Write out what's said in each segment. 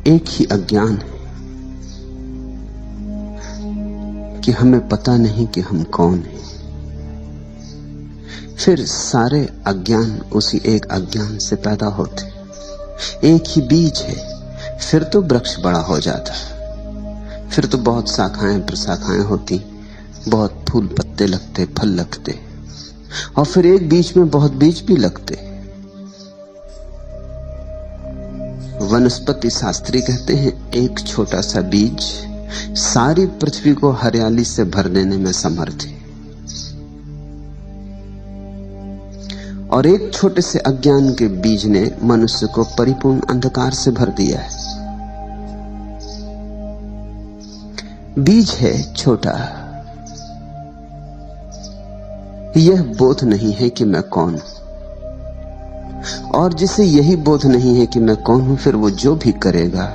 एक ही अज्ञान है कि हमें पता नहीं कि हम कौन हैं। फिर सारे अज्ञान उसी एक अज्ञान से पैदा होते। एक ही बीज है, फिर तो वृक्ष बड़ा हो जाता, फिर तो बहुत शाखाएं प्रशाखाएं होती, बहुत फूल पत्ते लगते, फल लगते, और फिर एक बीज में बहुत बीज भी लगते। वनस्पति शास्त्री कहते हैं एक छोटा सा बीज सारी पृथ्वी को हरियाली से भर देने में समर्थ है, और एक छोटे से अज्ञान के बीज ने मनुष्य को परिपूर्ण अंधकार से भर दिया है। बीज है छोटा, यह बोध नहीं है कि मैं कौन हूं, और जिसे यही बोध नहीं है कि मैं कौन हूं, फिर वो जो भी करेगा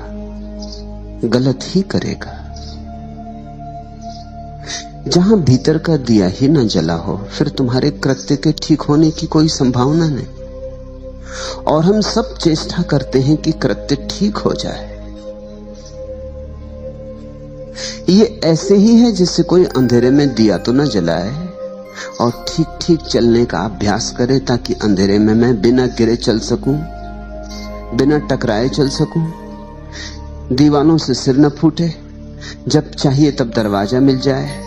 गलत ही करेगा। जहां भीतर का दिया ही न जला हो, फिर तुम्हारे कृत्य के ठीक होने की कोई संभावना नहीं। और हम सब चेष्टा करते हैं कि कृत्य ठीक हो जाए। ये ऐसे ही है जैसे कोई अंधेरे में दिया तो न जलाए और ठीक ठीक चलने का अभ्यास करे, ताकि अंधेरे में मैं बिना गिरे चल सकूं, बिना टकराए चल सकूं, दीवालों से सिर न फूटे, जब चाहिए तब दरवाजा मिल जाए।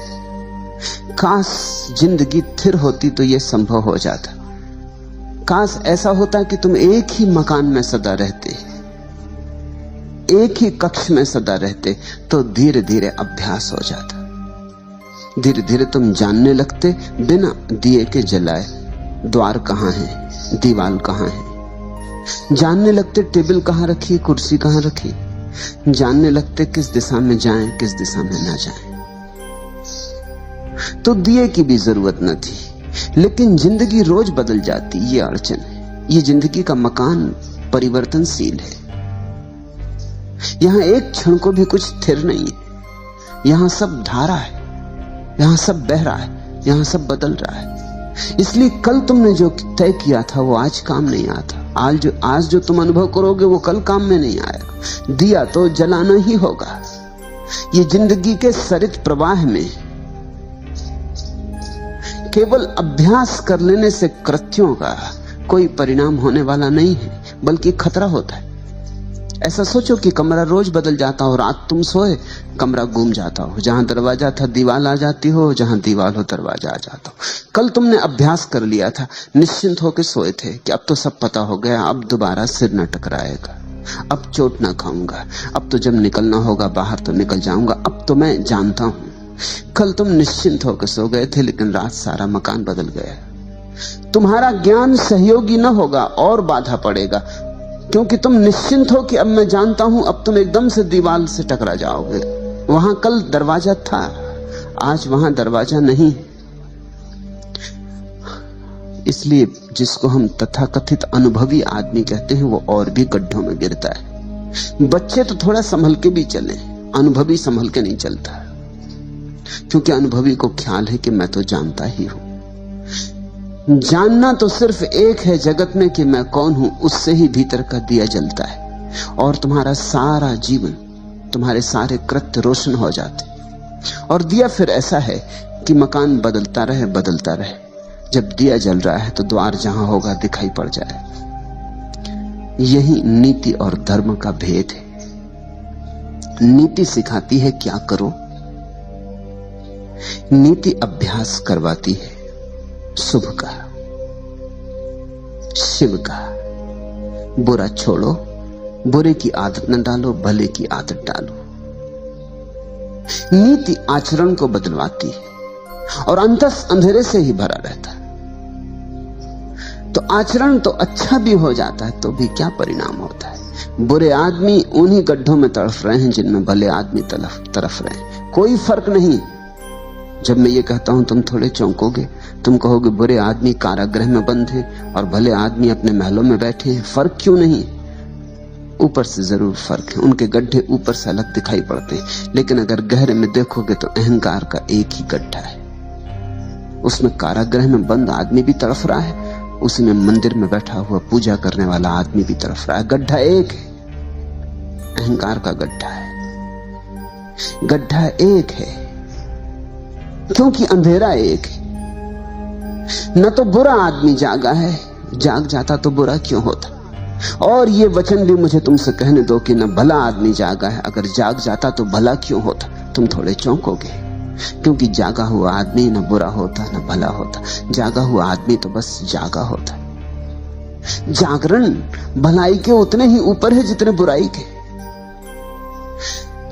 काश जिंदगी स्थिर होती तो यह संभव हो जाता। काश ऐसा होता कि तुम एक ही मकान में सदा रहते, एक ही कक्ष में सदा रहते, तो धीरे धीरे अभ्यास हो जाता। धीरे धीरे तुम जानने लगते बिना दिए के जलाए द्वार कहां है, दीवार कहां है। जानने लगते टेबल कहां रखी, कुर्सी कहां रखी। जानने लगते किस दिशा में जाएं, किस दिशा में ना जाएं। तो दिए की भी जरूरत न थी। लेकिन जिंदगी रोज बदल जाती, ये अड़चन है। ये जिंदगी का मकान परिवर्तनशील है। यहां एक क्षण को भी कुछ स्थिर नहीं है। यहां सब धारा है, यहां सब बह रहा है, यहां सब बदल रहा है। इसलिए कल तुमने जो तय किया था वो आज काम नहीं आता। आज जो तुम अनुभव करोगे वो कल काम में नहीं आएगा। दिया तो जलाना ही होगा। ये जिंदगी के सरित प्रवाह में केवल अभ्यास कर लेने से कृत्यों का कोई परिणाम होने वाला नहीं है, बल्कि खतरा होता है। ऐसा सोचो कि कमरा रोज बदल जाता हो, रात तुम सोए कमरा घूम जाता हो, जहां दरवाजा था दीवार आ जाती हो, जहां दीवार हो दरवाजा आ जाता हो। कल तुमने अभ्यास कर लिया था, निश्चिंत होकर सोए थे कि अब तो सब पता हो गया, अब दोबारा सिर न टकराएगा, अब चोट ना खाऊंगा, अब तो जब निकलना होगा बाहर तो निकल जाऊंगा, अब तो मैं जानता हूं। कल तुम निश्चिंत होकर सो गए थे, लेकिन रात सारा मकान बदल गया। तुम्हारा ज्ञान सहयोगी न होगा और बाधा पड़ेगा, क्योंकि तुम निश्चिंत हो कि अब मैं जानता हूं। अब तुम एकदम से दीवार से टकरा जाओगे। वहां कल दरवाजा था, आज वहां दरवाजा नहीं। इसलिए जिसको हम तथाकथित अनुभवी आदमी कहते हैं वो और भी गड्ढों में गिरता है। बच्चे तो थोड़ा संभल के भी चले, अनुभवी संभल के नहीं चलता, क्योंकि अनुभवी को ख्याल है कि मैं तो जानता ही हूं। जानना तो सिर्फ एक है जगत में कि मैं कौन हूं, उससे ही भीतर का दिया जलता है और तुम्हारा सारा जीवन, तुम्हारे सारे कृत्य रोशन हो जाते। और दिया फिर ऐसा है कि मकान बदलता रहे बदलता रहे। जब दिया जल रहा है तो द्वार जहां होगा दिखाई पड़ जाए। यही नीति और धर्म का भेद है। नीति सिखाती है क्या करो, नीति अभ्यास करवाती है शुभ का, शिव का। बुरा छोड़ो, बुरे की आदत न डालो, भले की आदत डालो। नीति आचरण को बदलवाती है और अंतस अंधेरे से ही भरा रहता है। तो आचरण तो अच्छा भी हो जाता है तो भी क्या परिणाम होता है। बुरे आदमी उन्हीं गड्ढों में तड़फ रहे हैं जिनमें भले आदमी तरफ रहे हैं। कोई फर्क नहीं। जब मैं ये कहता हूं तुम थोड़े चौंकोगे, तुम कहोगे बुरे आदमी कारागृह में बंद हैं और भले आदमी अपने महलों में बैठे हैं। फर्क क्यों नहीं? ऊपर से जरूर फर्क है, उनके गड्ढे ऊपर से अलग दिखाई पड़ते हैं, लेकिन अगर गहरे में देखोगे तो अहंकार का एक ही गड्ढा है। उसमें कारागृह में बंद आदमी भी तड़फ रहा है, उसी में मंदिर में बैठा हुआ पूजा करने वाला आदमी भी तड़फ रहा है। गड्ढा एक है, अहंकार का गड्ढा है। गड्ढा एक है क्योंकि अंधेरा एक है। न तो बुरा आदमी जागा है, जाग जाता तो बुरा क्यों होता। और ये वचन भी मुझे तुमसे कहने दो कि न भला आदमी जागा है, अगर जाग जाता तो भला क्यों होता। तुम थोड़े चौंकोगे, क्योंकि जागा हुआ आदमी न बुरा होता न भला होता। जागा हुआ आदमी तो बस जागा होता। जागरण भलाई के उतने ही ऊपर है जितने बुराई के।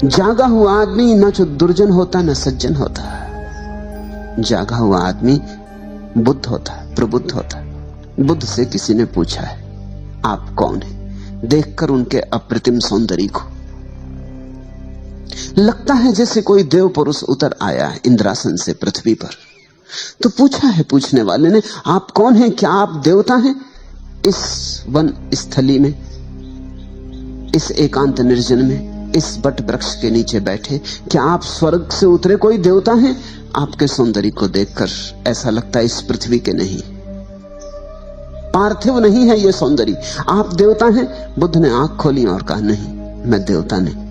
जागा हुआ आदमी न तो दुर्जन होता न सज्जन होता। जागा हुआ आदमी बुद्ध होता, प्रबुद्ध होता। बुद्ध से किसी ने पूछा है, आप कौन हैं? देखकर उनके अप्रतिम सौंदर्य को लगता है जैसे कोई देव पुरुष उतर आया है इंद्रासन से पृथ्वी पर। तो पूछा है पूछने वाले ने, आप कौन हैं? क्या आप देवता हैं? इस वन स्थली में, इस एकांत निर्जन में, इस बट वृक्ष के नीचे बैठे, क्या आप स्वर्ग से उतरे कोई देवता हैं? आपके सौंदर्य को देखकर ऐसा लगता है इस पृथ्वी के नहीं, पार्थिव नहीं है ये सौंदर्य। आप देवता हैं? बुद्ध ने आंख खोली और कहा, नहीं, मैं देवता नहीं।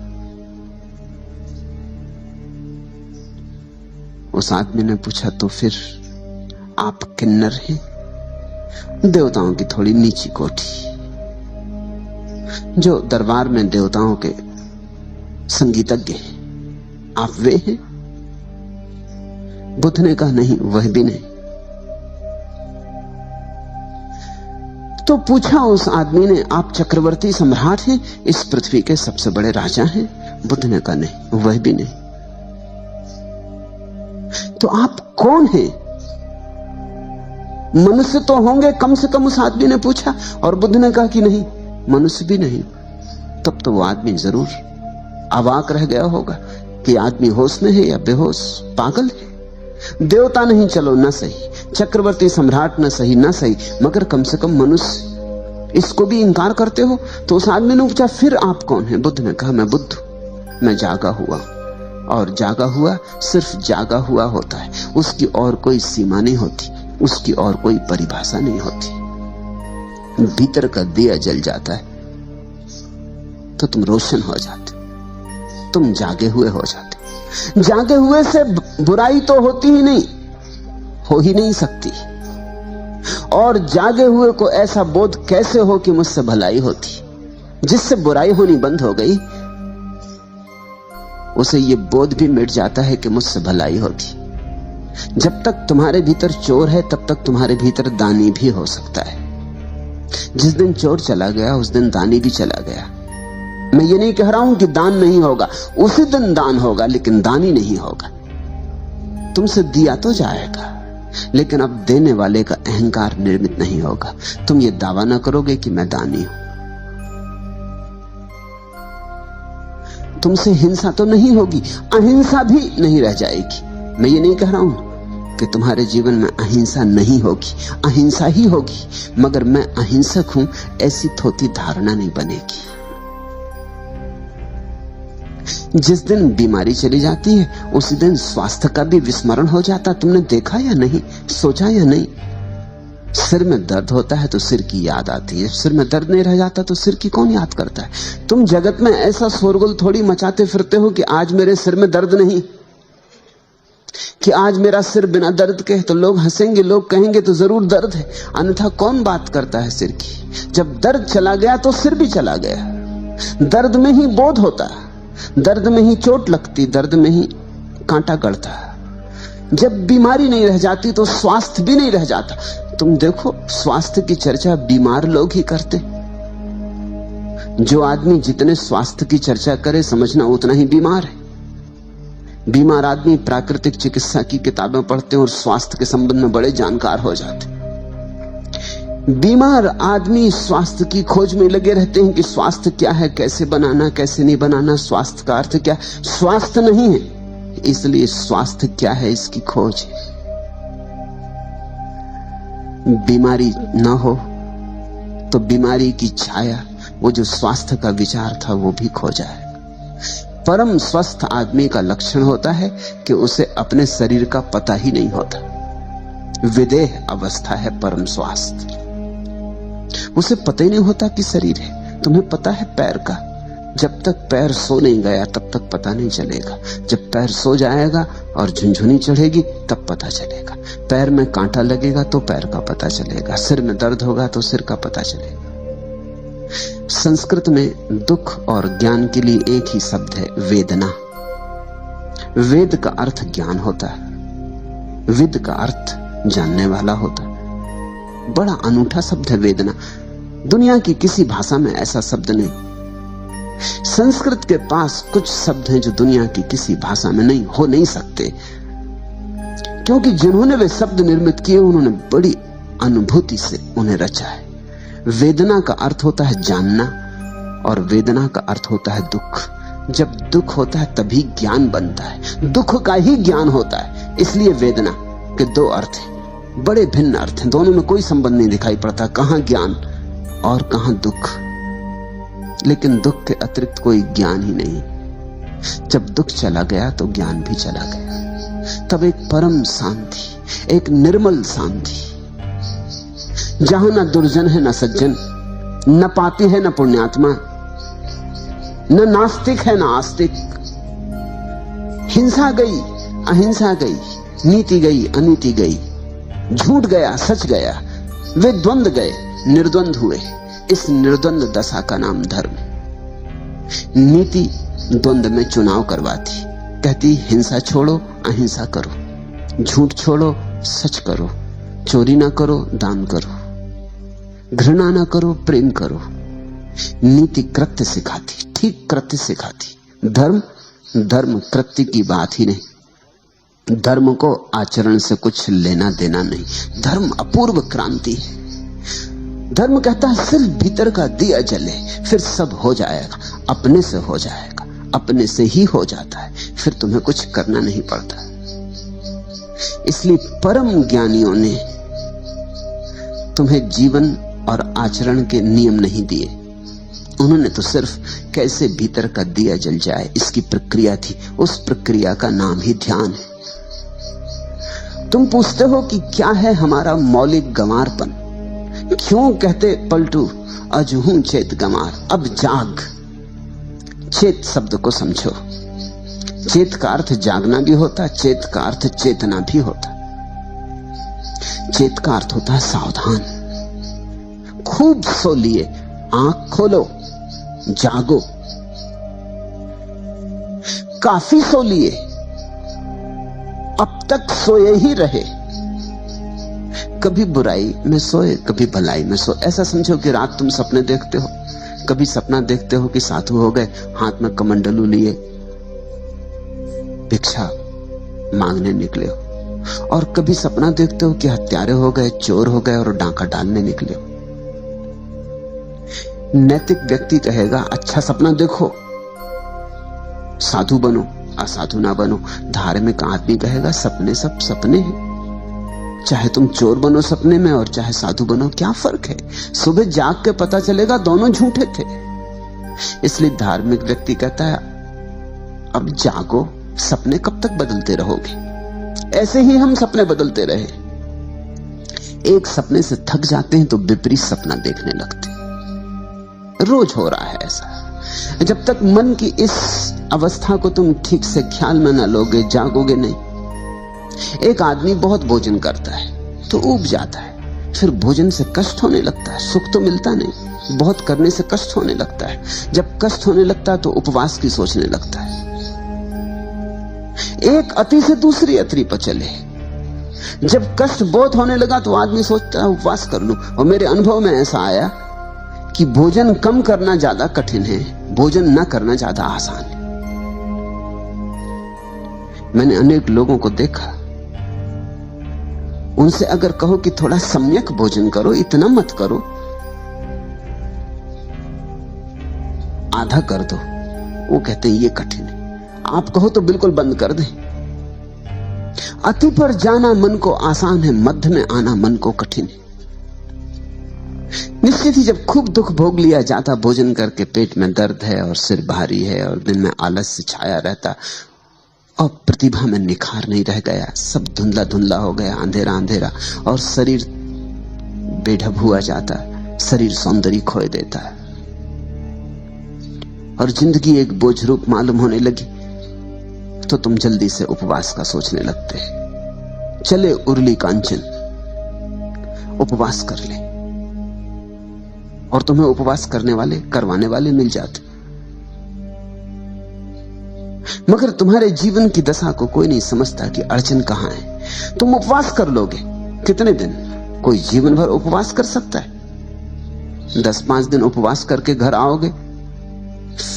उस आदमी ने पूछा, तो फिर आप किन्नर हैं? देवताओं की थोड़ी नीची कोठी, जो दरबार में देवताओं के संगीतज्ञ हैं, आप वे हैं? बुद्ध ने कहा, नहीं, वह भी नहीं। तो पूछा उस आदमी ने, आप चक्रवर्ती सम्राट हैं, इस पृथ्वी के सबसे बड़े राजा हैं? बुद्ध ने कहा, नहीं, वह भी नहीं। तो आप कौन हैं? मनुष्य तो होंगे कम से कम, उस आदमी ने पूछा। और बुद्ध ने कहा कि नहीं, मनुष्य भी नहीं। तब तो वो आदमी जरूर अवाक रह गया होगा कि आदमी होश में है या बेहोश, पागल है। देवता नहीं चलो न सही, चक्रवर्ती सम्राट न सही, न सही, मगर कम से कम मनुष्य, इसको भी इंकार करते हो? तो उस आदमी ने पूछा, फिर आप कौन हैं? बुद्ध ने कहा, मैं बुद्ध हूं, मैं जागा हुआ। और जागा हुआ सिर्फ जागा हुआ होता है, उसकी और कोई सीमा नहीं होती, उसकी और कोई परिभाषा नहीं होती। भीतर का दिया जल जाता है तो तुम रोशन हो जाते, तुम जागे हुए हो जाते। जागे हुए से बुराई तो होती ही नहीं, हो ही नहीं सकती। और जागे हुए को ऐसा बोध कैसे हो कि मुझसे भलाई होती? जिससे बुराई होनी बंद हो गई, उसे ये बोध भी मिट जाता है कि मुझसे भलाई होती। जब तक तुम्हारे भीतर चोर है, तब तक तुम्हारे भीतर दानी भी हो सकता है। जिस दिन चोर चला गया, उस दिन दानी भी चला गया। मैं ये नहीं कह रहा हूं कि दान नहीं होगा, उसी दिन दान होगा, लेकिन दानी नहीं होगा। तुमसे दिया तो जाएगा, लेकिन अब देने वाले का अहंकार निर्मित नहीं होगा। तुम ये दावा ना करोगे कि मैं दानी हूं। तुमसे हिंसा तो नहीं होगी, अहिंसा भी नहीं रह जाएगी। मैं ये नहीं कह रहा हूं कि तुम्हारे जीवन में अहिंसा नहीं होगी, अहिंसा ही होगी, मगर मैं अहिंसक हूं ऐसी थोती धारणा नहीं बनेगी। जिस दिन बीमारी चली जाती है, उसी दिन स्वास्थ्य का भी विस्मरण हो जाता। तुमने देखा या नहीं, सोचा या नहीं? सिर में दर्द होता है तो सिर की याद आती है, सिर में दर्द नहीं रह जाता तो सिर की कौन याद करता है? तुम जगत में ऐसा शोरगुल थोड़ी मचाते फिरते हो कि आज मेरे सिर में दर्द नहीं, कि आज मेरा सिर बिना दर्द के है। तो लोग हंसेंगे, लोग कहेंगे तो जरूर दर्द है, अन्यथा कौन बात करता है सिर की? जब दर्द चला गया तो सिर भी चला गया। दर्द में ही बोध होता, दर्द में ही चोट लगती, दर्द में ही कांटा गड़ता। जब बीमारी नहीं रह जाती तो स्वास्थ्य भी नहीं रह जाता। तुम देखो, स्वास्थ्य की चर्चा बीमार लोग ही करते। जो आदमी जितने स्वास्थ्य की चर्चा करे, समझना उतना ही बीमार है। बीमार आदमी प्राकृतिक चिकित्सा की किताबें पढ़ते हैं और स्वास्थ्य के संबंध में बड़े जानकार हो जाते। बीमार आदमी स्वास्थ्य की खोज में लगे रहते हैं कि स्वास्थ्य क्या है, कैसे बनाना, कैसे नहीं बनाना, स्वास्थ्य का अर्थ क्या। स्वास्थ्य नहीं है, इसलिए स्वास्थ्य क्या है इसकी खोज है। बीमारी ना हो तो बीमारी की छाया, वो जो स्वास्थ्य का विचार था, वो भी खो जाए। परम स्वस्थ आदमी का लक्षण होता है कि उसे अपने शरीर का पता ही नहीं होता। विदेह अवस्था है परम स्वास्थ्य। उसे पता ही नहीं होता कि शरीर है। तुम्हें पता है पैर का, जब तक पैर सो नहीं गया तब तक पता नहीं चलेगा। जब पैर सो जाएगा और झुनझुनी चढ़ेगी तब पता चलेगा। पैर में कांटा लगेगा तो पैर का पता चलेगा, सिर में दर्द होगा तो सिर का पता चलेगा। संस्कृत में दुख और ज्ञान के लिए एक ही शब्द है, वेदना। वेद का अर्थ ज्ञान होता है, विद का अर्थ जानने वाला होता है। बड़ा अनूठा शब्द है वेदना। दुनिया की किसी भाषा में ऐसा शब्द नहीं। संस्कृत के पास कुछ शब्द हैं जो दुनिया की किसी भाषा में नहीं हो नहीं सकते, क्योंकि जिन्होंने वे शब्द निर्मित किए उन्होंने बड़ी अनुभूति से उन्हें रचा है। वेदना का अर्थ होता है जानना और वेदना का अर्थ होता है दुख। जब दुख होता है तभी ज्ञान बनता है, दुख का ही ज्ञान होता है। इसलिए वेदना के दो अर्थ हैं, बड़े भिन्न अर्थ हैं, दोनों में कोई संबंध नहीं दिखाई पड़ता, कहां ज्ञान और कहां दुख। लेकिन दुख के अतिरिक्त कोई ज्ञान ही नहीं। जब दुख चला गया तो ज्ञान भी चला गया। तब एक परम शांति, एक निर्मल शांति, जहां न दुर्जन है न सज्जन, न पापी है न पुण्यात्मा, न नास्तिक है न आस्तिक। हिंसा गई, अहिंसा गई, नीति गई, अनीति गई, झूठ गया, सच गया, वे द्वंद्व गए, निर्द्वंद हुए। इस निर्द्वंद दशा का नाम धर्म है। नीति द्वंद्व में चुनाव करवाती, कहती हिंसा छोड़ो, अहिंसा करो, झूठ छोड़ो, सच करो, चोरी ना करो, दान करो, घृणा ना करो, प्रेम करो। नीति कृत्य सिखाती, ठीक कृत्य सिखाती। धर्म कृत्य की बात ही नहीं। धर्म को आचरण से कुछ लेना देना नहीं। धर्म अपूर्व क्रांति है। धर्म कहता है सिर्फ भीतर का दिया जले, फिर सब हो जाएगा, अपने से हो जाएगा, अपने से ही हो जाता है, फिर तुम्हें कुछ करना नहीं पड़ता। इसलिए परम ज्ञानियों ने तुम्हें जीवन और आचरण के नियम नहीं दिए, उन्होंने तो सिर्फ कैसे भीतर का दिया जल जाए इसकी प्रक्रिया थी। उस प्रक्रिया का नाम ही ध्यान है। तुम पूछते हो कि क्या है हमारा मौलिक गंवारपन, क्यों कहते पलटू अजहूं चेत गंवार। अब जाग, चेत शब्द को समझो। चेत का अर्थ जागना भी होता, चेत का अर्थ चेतना भी होता। चेत का अर्थ होता है सावधान। खूब सो लिए, आंख खोलो, जागो। काफी सो लिए, अब तक सोए ही रहे। कभी बुराई में सोए, कभी भलाई में सोए। ऐसा समझो कि रात तुम सपने देखते हो। कभी सपना देखते हो कि साधु हो गए, हाथ में कमंडलू लिए भिक्षा मांगने निकले हो, और कभी सपना देखते हो कि हत्यारे हो गए, चोर हो गए और डांका डालने निकले हो। नैतिक व्यक्ति कहेगा अच्छा सपना देखो, साधु बनो, असाधु ना बनो। धार्मिक आदमी कहेगा सपने सब सपने हैं, चाहे तुम चोर बनो सपने में और चाहे साधु बनो, क्या फर्क है? सुबह जाग के पता चलेगा दोनों झूठे थे। इसलिए धार्मिक व्यक्ति कहता है अब जागो, सपने कब तक बदलते रहोगे? ऐसे ही हम सपने बदलते रहे, एक सपने से थक जाते हैं तो विपरीत सपना देखने लगते। रोज हो रहा है ऐसा। जब तक मन की इस अवस्था को तुम ठीक से ख्याल में न लोगे, जागोगे नहीं। एक आदमी बहुत भोजन करता है तो ऊब जाता है, फिर भोजन से कष्ट होने लगता है, सुख तो मिलता नहीं, बहुत करने से कष्ट होने लगता है। जब कष्ट होने लगता है तो उपवास की सोचने लगता है। एक अति से दूसरी अति पर चले। जब कष्ट बहुत होने लगा तो आदमी सोचता है उपवास कर लूं। और मेरे अनुभव में ऐसा आया कि भोजन कम करना ज्यादा कठिन है, भोजन न करना ज्यादा आसान है। मैंने अनेक लोगों को देखा, उनसे अगर कहो कि थोड़ा सम्यक भोजन करो, इतना मत करो, आधा कर दो, वो कहते हैं ये कठिन है। आप कहो तो बिल्कुल बंद कर दें। अति पर जाना मन को आसान है, मध्य में आना मन को कठिन है। निश्चित ही जब खूब दुख भोग लिया जाता भोजन करके, पेट में दर्द है और सिर भारी है और दिन में आलस्य छाया रहता और प्रतिभा में निखार नहीं रह गया, सब धुंधला धुंधला हो गया, अंधेरा अंधेरा, और शरीर बेढब हुआ जाता, शरीर सौंदर्य खोए देता है। और जिंदगी एक बोझ रूप मालूम होने लगी तो तुम जल्दी से उपवास का सोचने लगते हैं। चले उर्ली कांचन, उपवास कर ले, और तुम्हें उपवास करने वाले, करवाने वाले मिल जाते। मगर तुम्हारे जीवन की दशा को कोई नहीं समझता कि अड़चन कहां है। तुम उपवास कर लोगे कितने दिन? कोई जीवन भर उपवास कर सकता है? 10-5 दिन उपवास करके घर आओगे,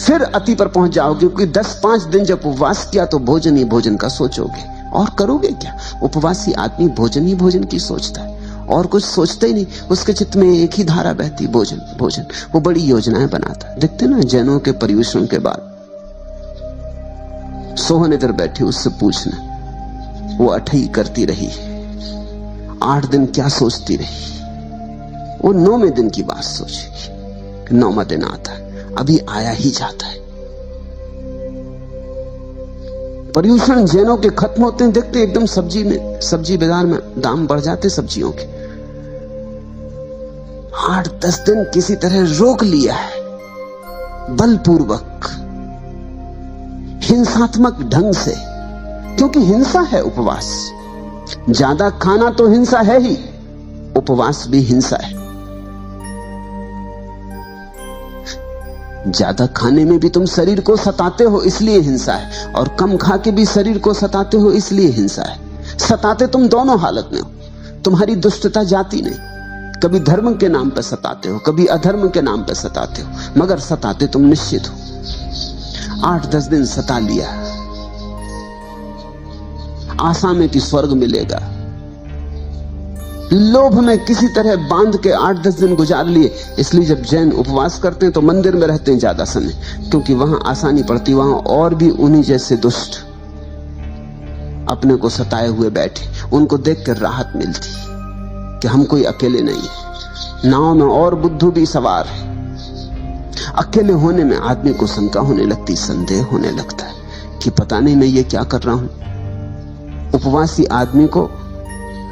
फिर अति पर पहुंच जाओगे, क्योंकि 10-5 दिन जब उपवास किया तो भोजन ही भोजन का सोचोगे, और करोगे क्या? उपवासी आदमी भोजन ही भोजन की सोचता है, और कुछ सोचता ही नहीं। उसके चित्त में एक ही धारा बहती, भोजन भोजन। वो बड़ी योजनाएं बनाता है। देखते ना जैनों के पर्युषण के बाद सोहन इधर बैठी, उससे पूछना, वो अठई करती रही 8 दिन क्या सोचती रही। वो 9वें दिन की बात सोचेगी। 9वां दिन आता है, अभी आया ही जाता है। पर्युषण जैनों के खत्म होते हैं, देखते एकदम सब्जी बाजार में दाम बढ़ जाते सब्जियों के। 8-10 दिन किसी तरह रोक लिया है, बलपूर्वक, हिंसात्मक ढंग से, क्योंकि हिंसा है उपवास। ज्यादा खाना तो हिंसा है ही, उपवास भी हिंसा है। ज्यादा खाने में भी तुम शरीर को सताते हो, इसलिए हिंसा है, और कम खा के भी शरीर को सताते हो, इसलिए हिंसा है। सताते तुम दोनों हालत में हो। तुम्हारी दुष्टता जाती नहीं। कभी धर्म के नाम पर सताते हो, कभी अधर्म के नाम पर सताते हो, मगर सताते तुम निश्चित हो। 8-10 दिन सता लिया, आशा में कि स्वर्ग मिलेगा, लोभ में किसी तरह बांध के 8-10 दिन गुजार लिए। इसलिए जब जैन उपवास करते हैं तो मंदिर में रहते हैं ज्यादा समय, क्योंकि वहां आसानी पड़ती। वहां और भी उन्हीं जैसे दुष्ट अपने को सताए हुए बैठे, उनको देखकर राहत मिलती कि हम कोई अकेले नहीं है, नाव में और बुद्धू भी सवार है। अकेले होने में आदमी को शंका होने लगती, संदेह होने लगता है कि पता नहीं मैं ये क्या कर रहा हूं। उपवासी आदमी को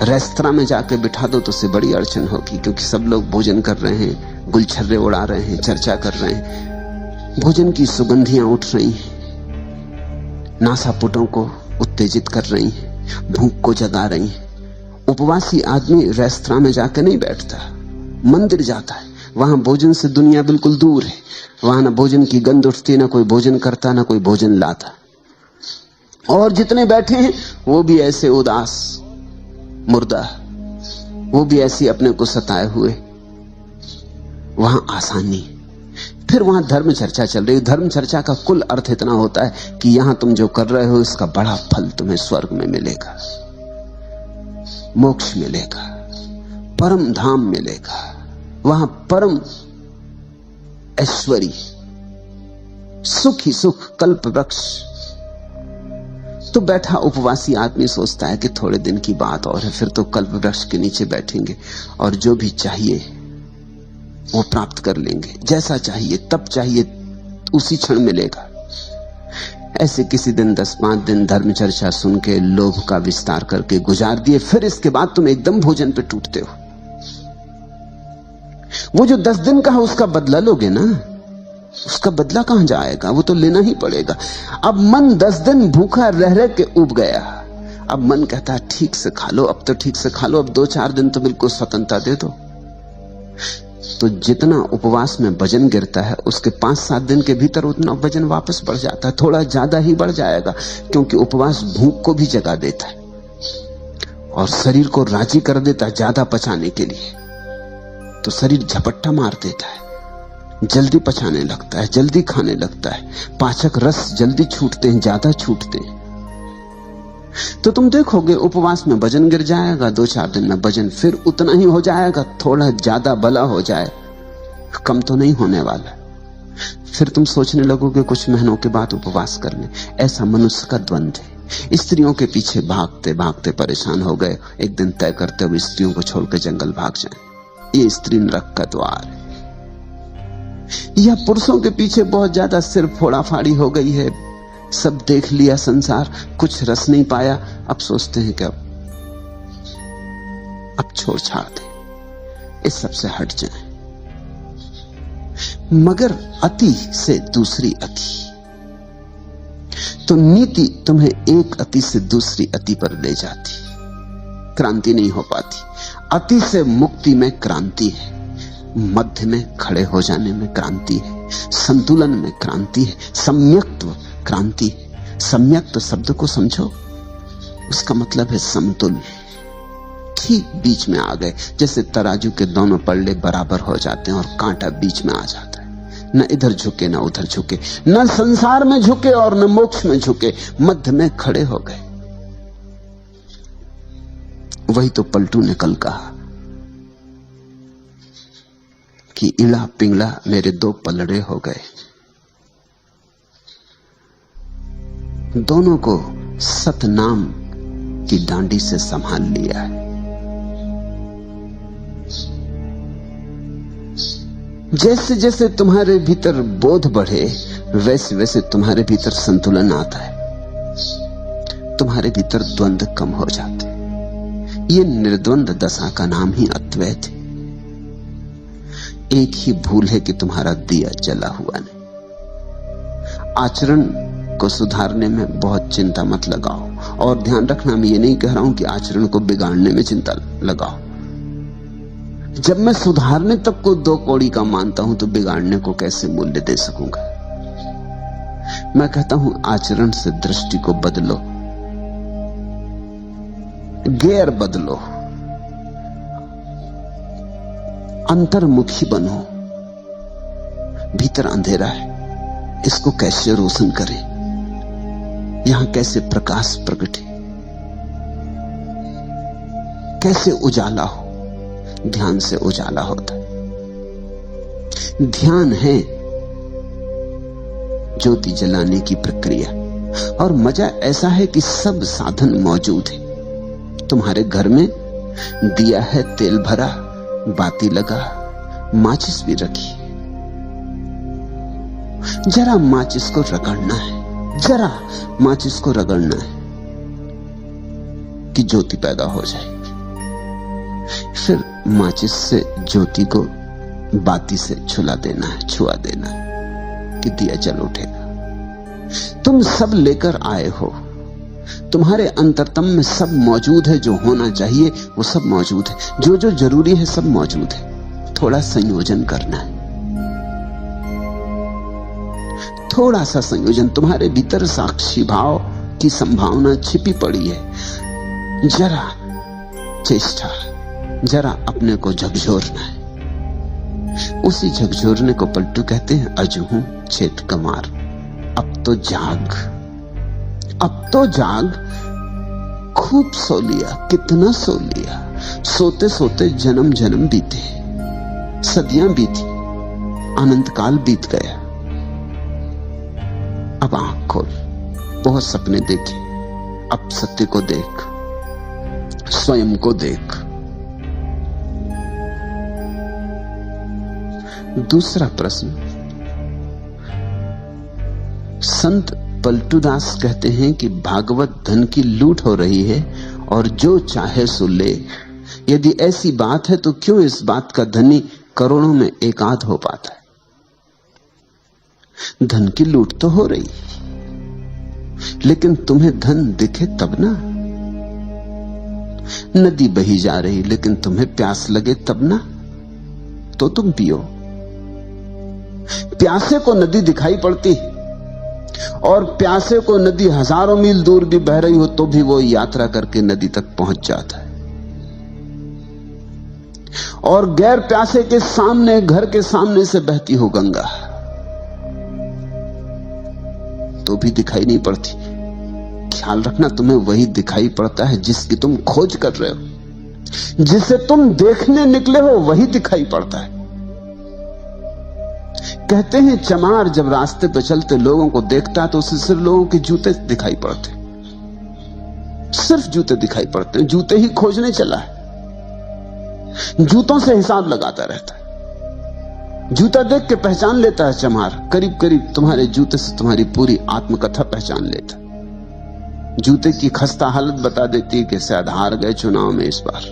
रेस्तरां में जाके बिठा दो तो उससे बड़ी अड़चन होगी, क्योंकि सब लोग भोजन कर रहे हैं, गुलछर्रे उड़ा रहे हैं, चर्चा कर रहे हैं, भोजन की सुगंधियां उठ रही हैं, नासापुटों को उत्तेजित कर रही हैं, भूख को जगा रही हैं। उपवासी आदमी रेस्तरां में जाके नहीं बैठता, मंदिर जाता है। वहां भोजन से दुनिया बिल्कुल दूर है। वहां ना भोजन की गंध उठती, ना कोई भोजन करता, ना कोई भोजन लाता। और जितने बैठे हैं वो भी ऐसे उदास मुर्दा, वो भी ऐसी अपने को सताए हुए। वहां आसानी। फिर वहां धर्म चर्चा चल रही है। धर्म चर्चा का कुल अर्थ इतना होता है कि यहां तुम जो कर रहे हो इसका बड़ा फल तुम्हें स्वर्ग में मिलेगा, मोक्ष मिलेगा, परम धाम मिलेगा, वहां परम ऐश्वर्य, सुख ही सुख, कल्प वृक्ष। तो बैठा उपवासी आदमी सोचता है कि थोड़े दिन की बात और है, फिर तो कल्प वृक्ष के नीचे बैठेंगे और जो भी चाहिए वो प्राप्त कर लेंगे। जैसा चाहिए तब चाहिए उसी क्षण मिलेगा। ऐसे किसी दिन 10-5 दिन धर्म चर्चा सुन के लोभ का विस्तार करके गुजार दिए, फिर इसके बाद तुम एकदम भोजन पे टूटते हो। वो जो 10 दिन का है उसका बदला लोगे ना, उसका बदला कहां जाएगा? वो तो लेना ही पड़ेगा। अब मन 10 दिन भूखा रह रह के उब गया। अब मन कहता है ठीक से खा लो, अब तो ठीक से खा लो, अब 2-4 दिन तो बिल्कुल स्वतंत्रता दे दो। तो जितना उपवास में वजन गिरता है उसके 5-7 दिन के भीतर उतना वजन वापस बढ़ जाता है, थोड़ा ज्यादा ही बढ़ जाएगा, क्योंकि उपवास भूख को भी जगा देता है और शरीर को राजी कर देता है ज्यादा पचाने के लिए। तो शरीर झपट्टा मार देता है, जल्दी पचाने लगता है, जल्दी खाने लगता है, पाचक रस जल्दी छूटते हैं, ज्यादा छूटते हैं। तो तुम देखोगे उपवास में वजन गिर जाएगा, 2-4 दिन में वजन फिर उतना ही हो जाएगा, थोड़ा ज्यादा भला हो जाए, कम तो नहीं होने वाला। फिर तुम सोचने लगोगे कुछ महीनों के बाद उपवास कर ले। ऐसा मनुष्य का द्वंद्व है। स्त्रियों के पीछे भागते भागते परेशान हो गए, एक दिन तय करते हुए स्त्रियों को छोड़कर जंगल भाग जाए। ये स्त्री नरक का द्वार है। या पुरुषों के पीछे बहुत ज्यादा सिर फोड़ा फाड़ी हो गई है, सब देख लिया संसार, कुछ रस नहीं पाया, अब सोचते हैं कि अब छोड़ छाड़ दे, इस सब से हट जाए। मगर अति से दूसरी अति। तो नीति तुम्हें एक अति से दूसरी अति पर ले जाती, क्रांति नहीं हो पाती। अति से मुक्ति में क्रांति है, मध्य में खड़े हो जाने में क्रांति है, संतुलन में क्रांति है, सम्यक्त्व क्रांति है। सम्यक्त्व शब्द को समझो, उसका मतलब है समतुल्य। ठीक बीच में आ गए, जैसे तराजू के दोनों पल्ले बराबर हो जाते हैं और कांटा बीच में आ जाता है, न इधर झुके न उधर झुके, न संसार में झुके और न मोक्ष में झुके, मध्य में खड़े हो गए। वही तो पलटू ने कल कहा कि इड़ा पिंगला मेरे दो पलड़े हो गए। दोनों को सतनाम की डांडी से संभाल लिया है। जैसे जैसे तुम्हारे भीतर बोध बढ़े, वैसे वैसे तुम्हारे भीतर संतुलन आता है, तुम्हारे भीतर द्वंद्व कम हो जाते। ये निर्द्वंद दशा का नाम ही अद्वैत है। एक ही भूल है कि तुम्हारा दिया जला हुआ नहीं। आचरण को सुधारने में बहुत चिंता मत लगाओ, और ध्यान रखना, मैं ये नहीं कह रहा हूं कि आचरण को बिगाड़ने में चिंता लगाओ। जब मैं सुधारने तक को दो कौड़ी का मानता हूं तो बिगाड़ने को कैसे मूल्य दे सकूंगा। मैं कहता हूं आचरण से दृष्टि को बदलो, गेर बदलो, अंतर्मुखी बनो। भीतर अंधेरा है, इसको कैसे रोशन करें, यहां कैसे प्रकाश प्रकटे, कैसे उजाला हो। ध्यान से उजाला होता है। ध्यान है ज्योति जलाने की प्रक्रिया, और मजा ऐसा है कि सब साधन मौजूद है। तुम्हारे घर में दिया है, तेल भरा, बाती लगा, माचिस भी रखी। जरा माचिस को रगड़ना है, जरा माचिस को रगड़ना है कि ज्योति पैदा हो जाए। फिर माचिस से ज्योति को बाती से छुला देना है, छुआ देना है कि दिया जल उठेगा। तुम सब लेकर आए हो, तुम्हारे अंतरतम में सब मौजूद है। जो होना चाहिए वो सब मौजूद है, जो जो जरूरी है सब मौजूद है। थोड़ा संयोजन करना है, थोड़ा सा संयोजन। तुम्हारे भीतर साक्षी भाव की संभावना छिपी पड़ी है। जरा चेष्टा, जरा अपने को झकझोरना है। उसी झकझोरने को पलटू कहते हैं अजहू छेद कमार। अब तो जाग, अब तो जाग। खूब सो लिया, कितना सो लिया। सोते सोते जन्म जन्म बीते, सदियां बीती, अनंत काल बीत गया। अब आंख खोल, बहुत सपने देखे, अब सत्य को देख, स्वयं को देख। दूसरा प्रश्न, संत पलटूदास कहते हैं कि भागवत धन की लूट हो रही है और जो चाहे सो ले। यदि ऐसी बात है तो क्यों इस बात का धनी करोड़ों में एकाध हो पाता है? धन की लूट तो हो रही, लेकिन तुम्हें धन दिखे तब ना। नदी बही जा रही लेकिन तुम्हें प्यास लगे तब ना, तो तुम पियो। प्यासे को नदी दिखाई पड़ती है, और प्यासे को नदी हजारों मील दूर भी बह रही हो तो भी वो यात्रा करके नदी तक पहुंच जाता है। और गैर प्यासे के सामने, घर के सामने से बहती हो गंगा तो भी दिखाई नहीं पड़ती। ख्याल रखना, तुम्हें वही दिखाई पड़ता है जिसकी तुम खोज कर रहे हो। जिसे तुम देखने निकले हो वही दिखाई पड़ता है। कहते हैं चमार जब रास्ते पर चलते लोगों को देखता है तो उसे सिर्फ लोगों के जूते दिखाई पड़ते, सिर्फ जूते दिखाई पड़ते हैं। जूते ही खोजने चला है, जूतों से हिसाब लगाता रहता है। जूता देख के पहचान लेता है चमार, करीब करीब तुम्हारे जूते से तुम्हारी पूरी आत्मकथा पहचान लेता। जूते की खस्ता हालत बता देती है कि शायद हार गए चुनाव में इस बार।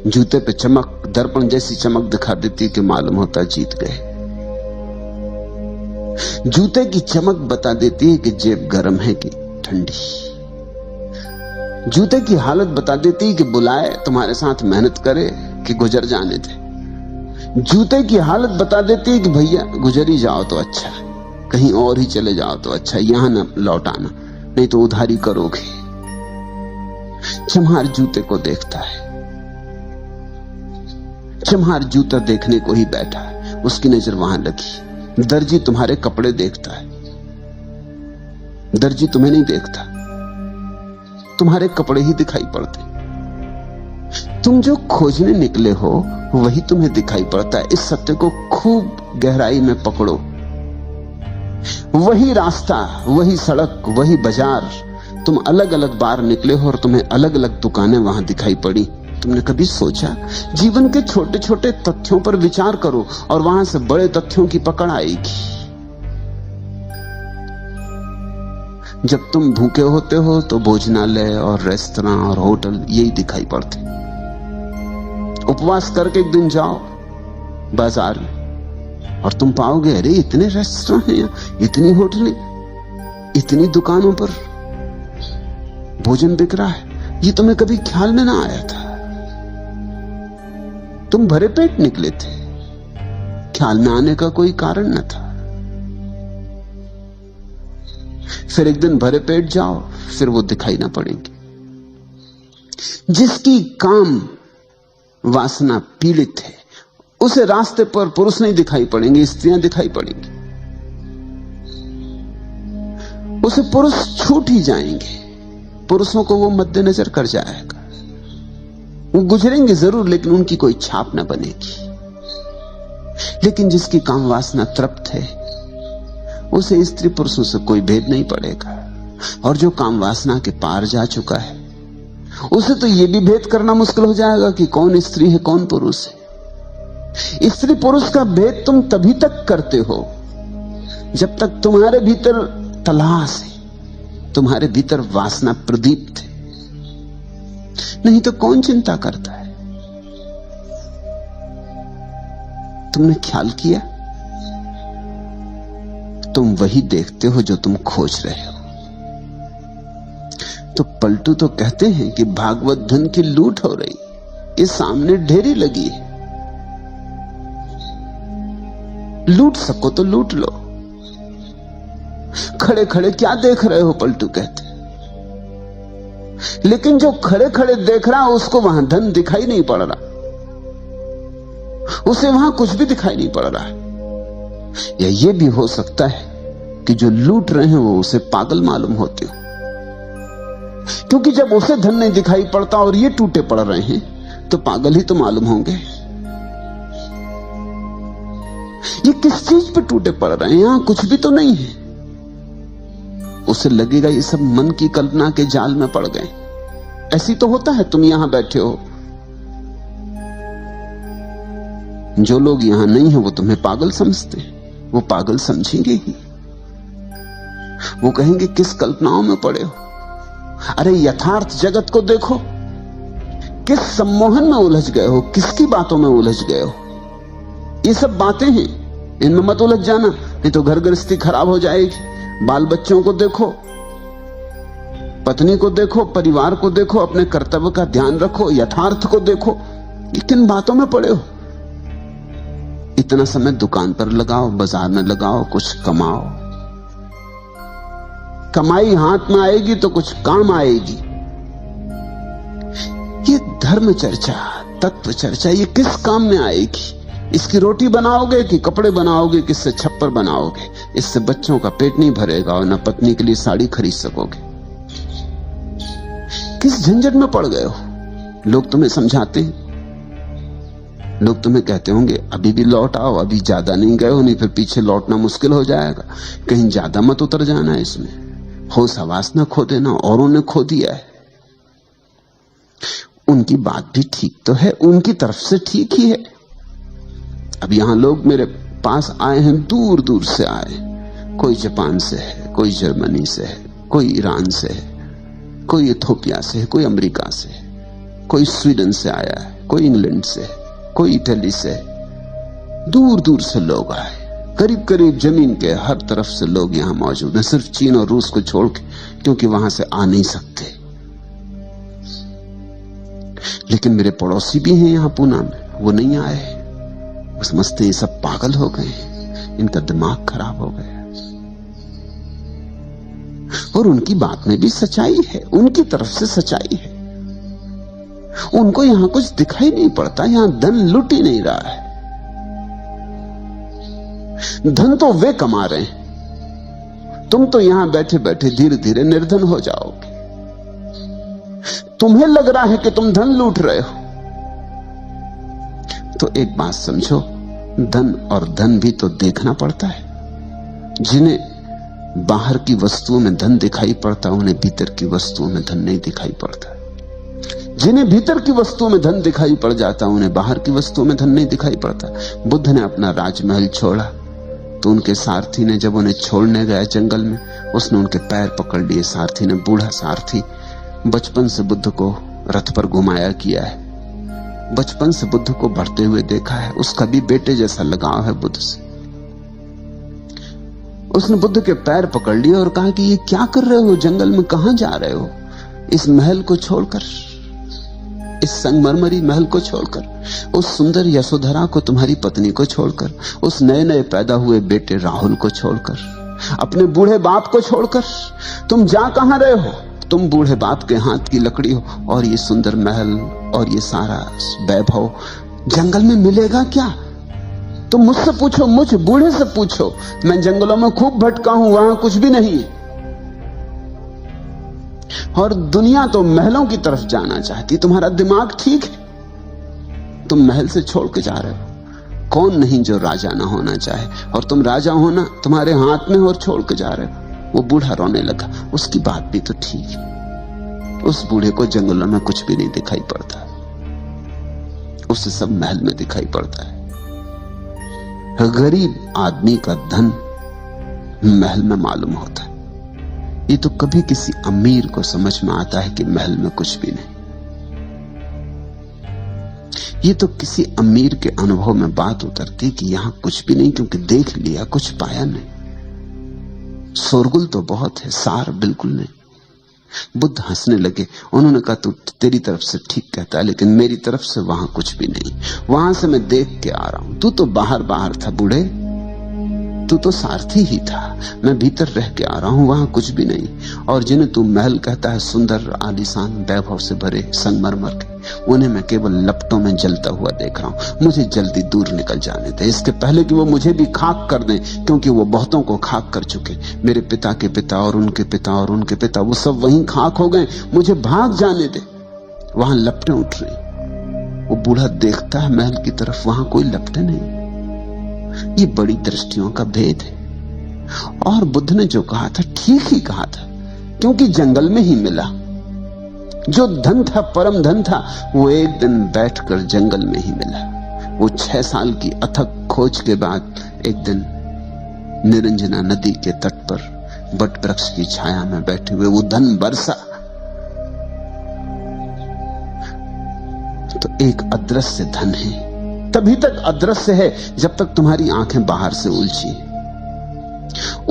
जूते पे चमक दर्पण जैसी चमक दिखा देती कि मालूम होता जीत गए। जूते की चमक बता देती है कि जेब गर्म है कि ठंडी। जूते की हालत बता देती है कि बुलाए तुम्हारे साथ मेहनत करे कि गुजर जाने दे। जूते की हालत बता देती है कि भैया गुजर ही जाओ तो अच्छा, कहीं और ही चले जाओ तो अच्छा, यहां ना लौट आना, नहीं तो उधारी करोगे। चम्हार जूते को देखता है। चम्हार जूता देखने को ही बैठा है, उसकी नजर वहां लगी। दर्जी तुम्हारे कपड़े देखता है, दर्जी तुम्हें नहीं देखता, तुम्हारे कपड़े ही दिखाई पड़ते। तुम जो खोजने निकले हो वही तुम्हें दिखाई पड़ता है। इस सत्य को खूब गहराई में पकड़ो। वही रास्ता, वही सड़क, वही बाजार, तुम अलग अलग बार निकले हो और तुम्हें अलग अलग दुकानें वहां दिखाई पड़ी। तुमने कभी सोचा? जीवन के छोटे छोटे तथ्यों पर विचार करो और वहां से बड़े तथ्यों की पकड़ आएगी। जब तुम भूखे होते हो तो भोजनालय और रेस्तरां और होटल यही दिखाई पड़ते। उपवास करके एक दिन जाओ बाजार में और तुम पाओगे अरे इतने रेस्तरां हैं, इतनी होटलें, इतनी दुकानों पर भोजन बिक रहा है, ये तुम्हें कभी ख्याल में ना आया था। तुम भरे पेट निकले थे, ख्याल में आने का कोई कारण न था। फिर एक दिन भरे पेट जाओ, फिर वो दिखाई ना पड़ेंगे। जिसकी काम वासना पीड़ित है उसे रास्ते पर पुरुष नहीं दिखाई पड़ेंगे, स्त्रियां दिखाई पड़ेंगी। उसे पुरुष छूट ही जाएंगे, पुरुषों को वो मद्देनजर कर जाएगा। वो गुजरेंगे जरूर लेकिन उनकी कोई छाप ना बनेगी। लेकिन जिसकी काम वासना तृप्त है उसे स्त्री पुरुषों से कोई भेद नहीं पड़ेगा। और जो काम वासना के पार जा चुका है उसे तो यह भी भेद करना मुश्किल हो जाएगा कि कौन स्त्री है कौन पुरुष है। स्त्री पुरुष का भेद तुम तभी तक करते हो जब तक तुम्हारे भीतर तलाश है, तुम्हारे भीतर वासना प्रदीप्त है, नहीं तो कौन चिंता करता है। तुमने ख्याल किया? तुम वही देखते हो जो तुम खोज रहे हो। तो पलटू तो कहते हैं कि भागवत धन की लूट हो रही, ये सामने ढेरी लगी है, लूट सको तो लूट लो। खड़े खड़े क्या देख रहे हो, पलटू कहते। लेकिन जो खड़े खड़े देख रहा है उसको वहां धन दिखाई नहीं पड़ रहा, उसे वहां कुछ भी दिखाई नहीं पड़ रहा है। या ये भी हो सकता है कि जो लूट रहे हैं वो उसे पागल मालूम होते हो, क्योंकि जब उसे धन नहीं दिखाई पड़ता और ये टूटे पड़ रहे हैं तो पागल ही तो मालूम होंगे। ये किस चीज पे टूटे पड़ रहे हैं? यहां कुछ भी तो नहीं है। उसे लगेगा ये सब मन की कल्पना के जाल में पड़ गए। ऐसी तो होता है, तुम यहां बैठे हो, जो लोग यहां नहीं है वो तुम्हें पागल समझते हैं, वो पागल समझेंगे ही। वो कहेंगे किस कल्पनाओं में पड़े हो। अरे यथार्थ जगत को देखो, किस सम्मोहन में उलझ गए हो, किसकी बातों में उलझ गए हो। ये सब बातें हैं, इनमें मत उलझ जाना, नहीं तो घर गृहस्थी खराब हो जाएगी। बाल बच्चों को देखो, पत्नी को देखो, परिवार को देखो, अपने कर्तव्य का ध्यान रखो, यथार्थ को देखो। ये किन बातों में पड़े हो? इतना समय दुकान पर लगाओ, बाजार में लगाओ, कुछ कमाओ। कमाई हाथ में आएगी तो कुछ काम आएगी। ये धर्म चर्चा, तत्व चर्चा, ये किस काम में आएगी? इसकी रोटी बनाओगे कि कपड़े बनाओगे, किससे छप्पर बनाओगे? इससे बच्चों का पेट नहीं भरेगा और न पत्नी के लिए साड़ी खरीद सकोगे। किस झंझट में पड़ गए हो? लोग तुम्हें समझाते हैं, लोग तुम्हें कहते होंगे अभी भी लौट आओ, अभी ज्यादा नहीं गए हो, नहीं फिर पीछे लौटना मुश्किल हो जाएगा, कहीं ज्यादा मत उतर जाना इसमें, होश हवास ना खो देना, औरों ने खो दिया है। उनकी बात भी ठीक तो है, उनकी तरफ से ठीक ही है। अब यहां लोग मेरे पास आए हैं, दूर दूर से आए, कोई जापान से है, कोई जर्मनी से है, कोई ईरान से है, कोई इथोपिया से है, कोई अमेरिका से है, कोई स्वीडन से आया है, कोई इंग्लैंड से है, कोई इटली से, दूर दूर से लोग आए, करीब करीब जमीन के हर तरफ से लोग यहां मौजूद हैं, सिर्फ चीन और रूस को छोड़ के, क्योंकि वहां से आ नहीं सकते। लेकिन मेरे पड़ोसी भी हैं यहां पूना में, वो नहीं आए। वो समझते ये सब पागल हो गए, इनका दिमाग खराब हो गया। और उनकी बात में भी सच्चाई है, उनकी तरफ से सच्चाई है। उनको यहां कुछ दिखाई नहीं पड़ता, यहां धन लुट ही नहीं रहा है। धन तो वे कमा रहे हैं, तुम तो यहां बैठे बैठे धीरे धीरे निर्धन हो जाओगे। तुम्हें लग रहा है कि तुम धन लूट रहे हो, तो एक बात समझो, धन और धन भी तो देखना पड़ता है। जिन्हें बाहर की वस्तुओं में धन दिखाई पड़ता, उन्हें भीतर की वस्तुओं में धन नहीं दिखाई पड़ता। जिन्हें भीतर की वस्तुओं में धन दिखाई पड़ जाता, उन्हें बाहर की वस्तुओं में धन नहीं दिखाई पड़ता। बुद्ध ने अपना राजमहल छोड़ा तो उनके सारथी ने, जब उन्हें छोड़ने गया जंगल में, उसने उनके पैर पकड़ लिए। सारथी ने, बूढ़ा सारथी, बचपन से बुद्ध को रथ पर घुमाया किया है, बचपन से बुद्ध को बढ़ते हुए देखा है, उसका भी बेटे जैसा लगाव है बुद्ध से। उसने बुद्ध के पैर पकड़ लिए और कहा कि ये क्या कर रहे हो, जंगल में कहां जा रहे हो, इस महल को छोड़कर, इस संगमरमरी महल को छोड़कर, उस सुंदर यशोधरा को, तुम्हारी पत्नी को छोड़कर, उस नए नए पैदा हुए बेटे राहुल को छोड़कर, अपने बूढ़े बाप को छोड़कर तुम जा कहां रहे हो? तुम बूढ़े बाप के हाथ की लकड़ी हो, और ये सुंदर महल और ये सारा वैभव जंगल में मिलेगा क्या? तुम मुझसे पूछो, मुझ बूढ़े से पूछो, मैं जंगलों में खूब भटका हूं, वहां कुछ भी नहीं है। और दुनिया तो महलों की तरफ जाना चाहती। तुम्हारा दिमाग ठीक है, तुम महल से छोड़ के जा रहे हो। कौन नहीं जो राजा ना होना चाहे, और तुम राजा होना तुम्हारे हाथ में, और छोड़ के जा रहे हो। वो बूढ़ा रोने लगा। उसकी बात भी तो ठीक है, उस बूढ़े को जंगलों में कुछ भी नहीं दिखाई पड़ता, उसे सब महल में दिखाई पड़ता है। गरीब आदमी का धन महल में मालूम होता है। ये तो कभी किसी अमीर को समझ में आता है कि महल में कुछ भी नहीं। ये तो किसी अमीर के अनुभव में बात उतरती कि यहां कुछ भी नहीं, क्योंकि देख लिया, कुछ पाया नहीं। शोरगुल तो बहुत है, सार बिल्कुल नहीं। बुद्ध हंसने लगे। उन्होंने कहा, तू तेरी तरफ से ठीक कहता है, लेकिन मेरी तरफ से वहां कुछ भी नहीं। वहां से मैं देख के आ रहा हूं। तू तो बाहर बाहर था बूढ़े, तू तो सारथी ही था। मैं भीतर रह के आ रहा हूं, वहां कुछ भी नहीं। और जिन्हें तू महल कहता है, सुंदर आलीशान वैभव से भरे संगमरमर के, उन्हें मैं केवल लपटों में जलता हुआ देख रहा हूं। मुझे जल्दी दूर निकल जाने दे, इसके पहले कि वो मुझे भी खाक कर दें, क्योंकि वो बहुतों को खाक कर चुके। मेरे पिता के पिता और उनके पिता और उनके पिता, वो सब वहीं खाक हो गए। मुझे भाग जाने दे, वहां लपटें उठ रही। वो बूढ़ा देखता है महल की तरफ, वहां कोई लपटें नहीं। ये बड़ी दृष्टियों का भेद है। और बुद्ध ने जो कहा था ठीक ही कहा था, क्योंकि जंगल में ही मिला। जो धन था, परम धन था, वो एक दिन बैठकर जंगल में ही मिला। वो 6 साल की अथक खोज के बाद एक दिन निरंजना नदी के तट पर बट वृक्ष की छाया में बैठे हुए वो धन बरसा। तो एक अदृश्य धन है, तभी तक अदृश्य है जब तक तुम्हारी आंखें बाहर से उलझी।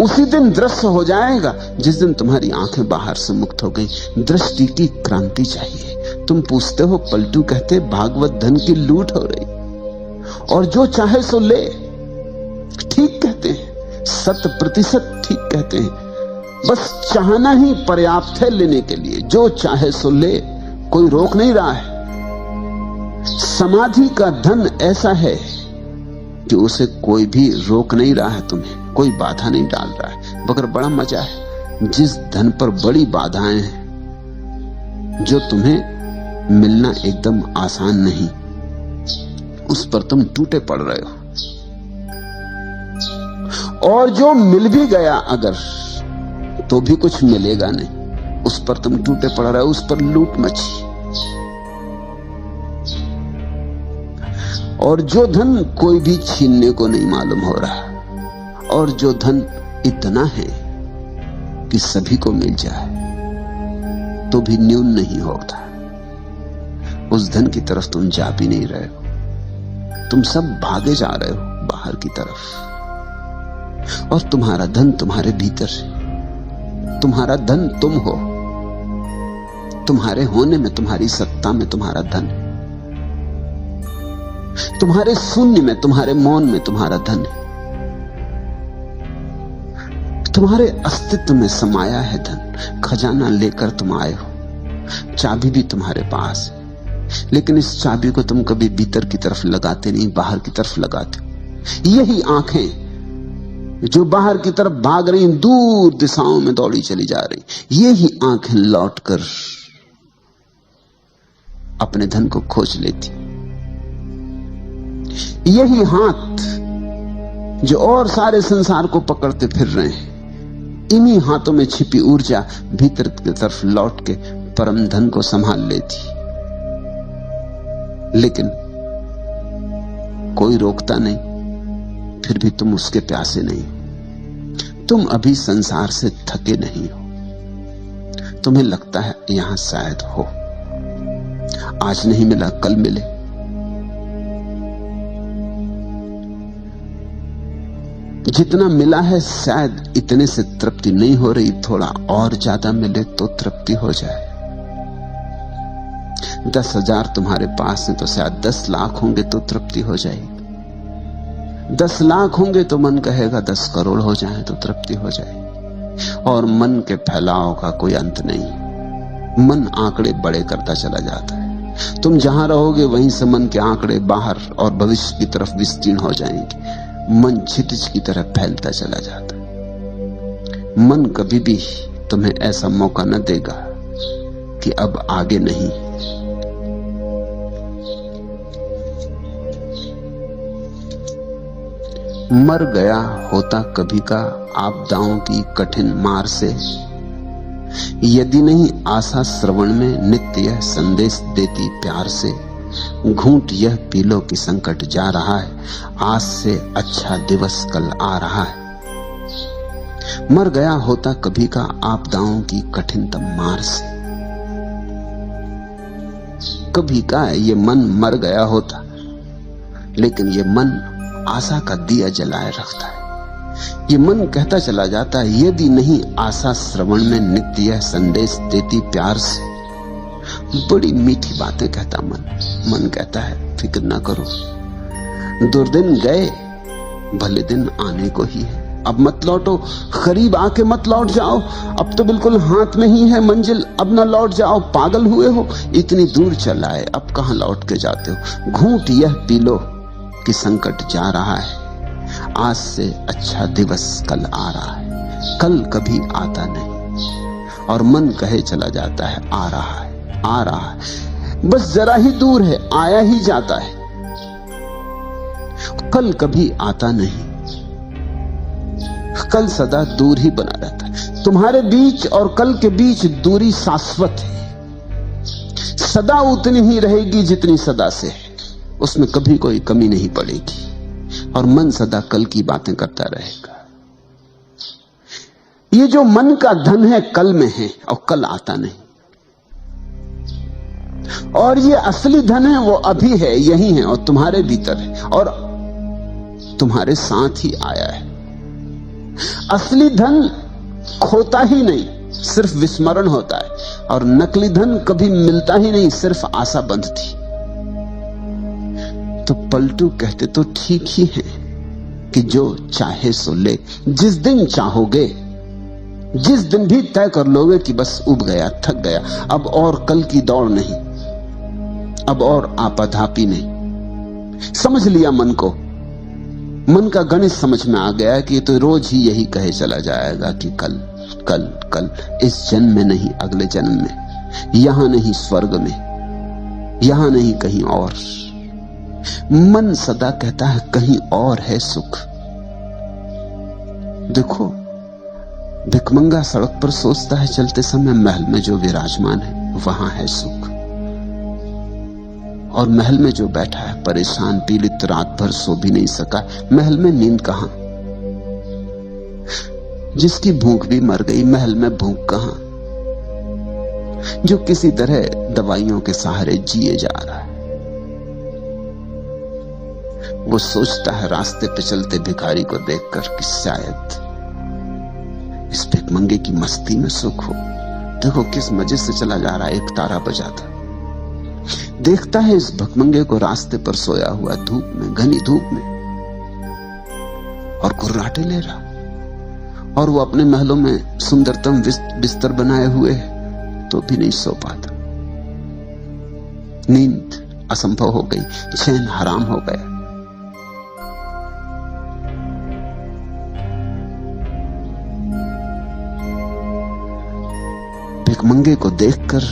उसी दिन दृश्य हो जाएगा जिस दिन तुम्हारी आंखें बाहर से मुक्त हो गई। दृष्टि की क्रांति चाहिए। तुम पूछते हो, पलटू कहते भागवत धन की लूट हो रही, और जो चाहे सो ले। ठीक कहते हैं, 100% ठीक कहते हैं। बस चाहना ही पर्याप्त है लेने के लिए। जो चाहे सो ले, कोई रोक नहीं रहा है। समाधि का धन ऐसा है कि उसे कोई भी रोक नहीं रहा है, तुम्हें कोई बाधा नहीं डाल रहा है। मगर बड़ा मजा है, जिस धन पर बड़ी बाधाएं हैं, जो तुम्हें मिलना एकदम आसान नहीं, उस पर तुम टूटे पड़ रहे हो। और जो मिल भी गया अगर, तो भी कुछ मिलेगा नहीं, उस पर तुम टूटे पड़ रहे हो, उस पर लूट मची। और जो धन कोई भी छीनने को नहीं मालूम हो रहा, और जो धन इतना है कि सभी को मिल जाए तो भी न्यून नहीं होता, उस धन की तरफ तुम जा भी नहीं रहे हो। तुम सब भागे जा रहे हो बाहर की तरफ, और तुम्हारा धन तुम्हारे भीतर है। तुम्हारा धन तुम हो, तुम्हारे होने में, तुम्हारी सत्ता में तुम्हारा धन है, तुम्हारे शून्य में, तुम्हारे मौन में तुम्हारा धन है, तुम्हारे अस्तित्व में समाया है धन। खजाना लेकर तुम आए हो, चाबी भी तुम्हारे पास है, लेकिन इस चाबी को तुम कभी भीतर की तरफ लगाते नहीं, बाहर की तरफ लगाते हो। यही आंखें जो बाहर की तरफ भाग रही, दूर दिशाओं में दौड़ी चली जा रही, यही आंखें लौटकर अपने धन को खोज लेती। यही हाथ जो और सारे संसार को पकड़ते फिर रहे हैं, इन्हीं हाथों में छिपी ऊर्जा भीतर की तरफ लौट के परम धन को संभाल लेती। लेकिन कोई रोकता नहीं, फिर भी तुम उसके प्यासे नहीं। तुम अभी संसार से थके नहीं हो। तुम्हें लगता है यहां शायद हो, आज नहीं मिला कल मिले। जितना मिला है शायद इतने से तृप्ति नहीं हो रही, थोड़ा और ज्यादा मिले तो तृप्ति हो जाए। 10,000 तुम्हारे पास है तो शायद 10 लाख होंगे तो तृप्ति हो जाएगी। 10 लाख होंगे तो मन कहेगा 10 करोड़ हो जाए तो तृप्ति हो जाएगी। और मन के फैलाव का कोई अंत नहीं। मन आंकड़े बड़े करता चला जाता है। तुम जहां रहोगे वहीं से मन के आंकड़े बाहर और भविष्य की तरफ विस्तीर्ण हो जाएंगे। मन क्षितिज की तरह फैलता चला जाता है। मन कभी भी तुम्हें ऐसा मौका न देगा कि अब आगे नहीं। मर गया होता कभी का आपदाओं की कठिन मार से, यदि नहीं आशा श्रवण में नित्य यह संदेश देती प्यार से। घूंट यह पी लो कि संकट जा रहा है, आज से अच्छा दिवस कल आ रहा है। मर गया होता कभी का आपदाओं की कठिनतम मार से। कभी का ये मन मर गया होता, लेकिन ये मन आशा का दिया जलाए रखता है। ये मन कहता चला जाता है, यदि नहीं आशा श्रवण में नित्य यह संदेश देती प्यार से। बड़ी मीठी बातें कहता मन। मन कहता है फिक्र ना करो, दुर्दिन गए, भले दिन आने को ही है। अब मत लौटो, करीब आके मत लौट जाओ। अब तो बिल्कुल हाथ में ही है मंजिल, अब ना लौट जाओ। पागल हुए हो, इतनी दूर चला है, अब कहां लौट के जाते हो। घूंट यह पी लो कि संकट जा रहा है, आज से अच्छा दिवस कल आ रहा है। कल कभी आता नहीं, और मन कहे चला जाता है आ रहा है, आ रहा है, बस जरा ही दूर है, आया ही जाता है। कल कभी आता नहीं, कल सदा दूर ही बना रहता है। तुम्हारे बीच और कल के बीच दूरी शाश्वत है, सदा उतनी ही रहेगी जितनी सदा से है। उसमें कभी कोई कमी नहीं पड़ेगी, और मन सदा कल की बातें करता रहेगा। ये जो मन का धन है कल में है और कल आता नहीं, और ये असली धन है वो अभी है, यही है और तुम्हारे भीतर है और तुम्हारे साथ ही आया है। असली धन खोता ही नहीं, सिर्फ विस्मरण होता है, और नकली धन कभी मिलता ही नहीं, सिर्फ आशा बंधती। तो पलटू कहते तो ठीक ही है कि जो चाहे सो ले। जिस दिन चाहोगे, जिस दिन भी तय कर लोगे कि बस उब गया, थक गया, अब और कल की दौड़ नहीं, अब और आपाधापी नहीं, समझ लिया मन को। मन का गणित समझ में आ गया कि तो रोज ही यही कहे चला जाएगा कि कल कल कल, इस जन्म में नहीं अगले जन्म में, यहां नहीं स्वर्ग में, यहां नहीं कहीं और। मन सदा कहता है कहीं और है सुख। देखो, भिखमंगा सड़क पर सोचता है चलते समय महल में जो विराजमान है वहां है सुख, और महल में जो बैठा है परेशान पीड़ित, रात भर सो भी नहीं सका, महल में नींद कहां। जिसकी भूख भी मर गई, महल में भूख कहां। जो किसी तरह दवाइयों के सहारे जिए जा रहा है, वो सोचता है रास्ते पे चलते भिखारी को देखकर कि शायद इस भिखमंगे की मस्ती में सुख हो। देखो किस मजे से चला जा रहा है, एक तारा बजाता। देखता है इस भिखमंगे को रास्ते पर सोया हुआ, धूप में, घनी धूप में, और कुर्राटे ले रहा, और वो अपने महलों में सुंदरतम बिस्तर बनाए हुए है तो भी नहीं सो पाता। नींद असंभव हो गई, चैन हराम हो गया। भिखमंगे को देखकर,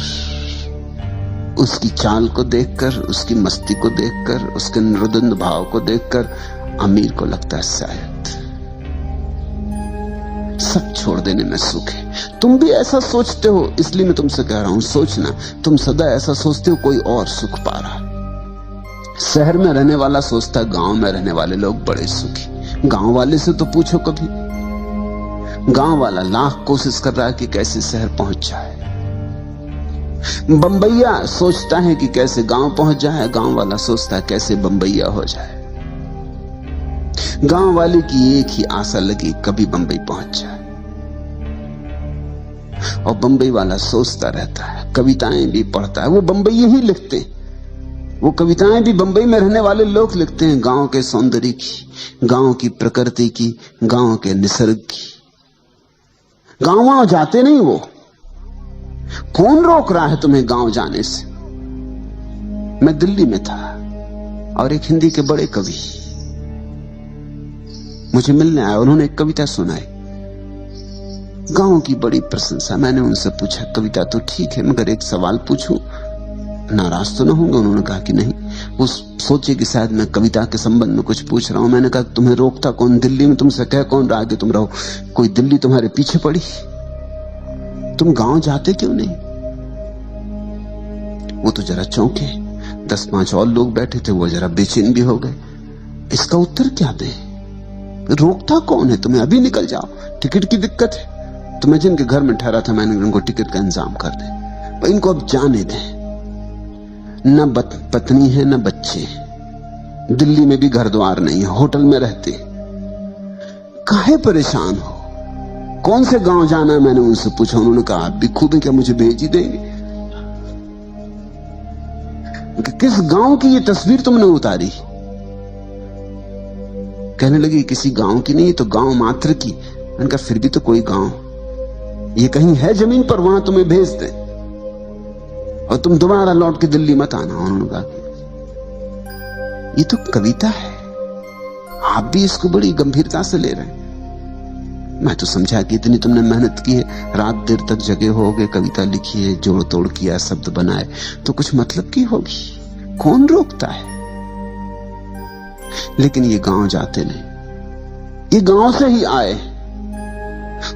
उसकी चाल को देखकर, उसकी मस्ती को देखकर, उसके निर्द्वंद भाव को देखकर अमीर को लगता है शायद सब छोड़ देने में सुख है। तुम भी ऐसा सोचते हो, इसलिए मैं तुमसे कह रहा हूं, सोचना। तुम सदा ऐसा सोचते हो कोई और सुख पा रहा। शहर में रहने वाला सोचता है गांव में रहने वाले लोग बड़े सुखी। गांव वाले से तो पूछो कभी। गांव वाला लाख कोशिश कर रहा है कि कैसे शहर पहुंच जाए। बंबईया सोचता है कि कैसे गांव पहुंच जाए, गांव वाला सोचता है कैसे बंबईया हो जाए। गांव वाले की एक ही आशा लगी, कभी बंबई पहुंच जाए। और बंबई वाला सोचता रहता है, कविताएं भी पढ़ता है। वो बंबई ही लिखते हैं, वो कविताएं भी बंबई में रहने वाले लोग लिखते हैं, गांव के सौंदर्य की, गांव की प्रकृति की, गांव के निसर्ग की। गांव जाते नहीं वो। कौन रोक रहा है तुम्हें गांव जाने से? मैं दिल्ली में था और एक हिंदी के बड़े कवि मुझे मिलने आए। उन्होंने एक कविता सुनाई, गांव की बड़ी प्रशंसा। मैंने उनसे पूछा कविता तो ठीक है, मगर एक सवाल पूछूं, नाराज तो ना होंगे? उन्होंने कहा कि नहीं। वो सोचे कि शायद मैं कविता के संबंध में कुछ पूछ रहा हूं। मैंने कहा तुम्हें रोकता कौन? दिल्ली में तुमसे कह कौन रहा कि तुम रहो? कोई दिल्ली तुम्हारे पीछे पड़ी? तुम गांव जाते क्यों नहीं? वो तो जरा चौंके। 10-5 और लोग बैठे थे, वो जरा बेचैन भी हो गए। इसका उत्तर क्या दे? रोकता कौन है तुम्हें? अभी निकल जाओ, टिकट की दिक्कत है। तो मैं जिनके घर में ठहरा था, मैंने उनको टिकट का इंतजाम कर दे, इनको अब जाने दें। न पत्नी है न बच्चे, दिल्ली में भी घर द्वार नहीं है, होटल में रहते। काहे परेशान हो? कौन से गांव जाना है? मैंने उनसे पूछा। उन्होंने कहा आप भी खूब है, क्या मुझे भेज ही देंगे? किस गांव की ये तस्वीर तुमने उतारी? कहने लगी किसी गांव की नहीं, तो गांव मात्र की। मैंने कहा फिर भी तो कोई गांव ये कहीं है जमीन पर, वहां तुम्हें भेज दे और तुम दोबारा लौट के दिल्ली मत आना। उन्होंने कहा ये तो कविता है, आप भी इसको बड़ी गंभीरता से ले रहे हैं। मैं तो समझा कि इतनी तुमने मेहनत की है, रात देर तक जगे होगे, कविता लिखी है, जोड़ तोड़ किया, शब्द बनाए, तो कुछ मतलब की होगी। कौन रोकता है? लेकिन ये गांव जाते नहीं, ये गांव से ही आए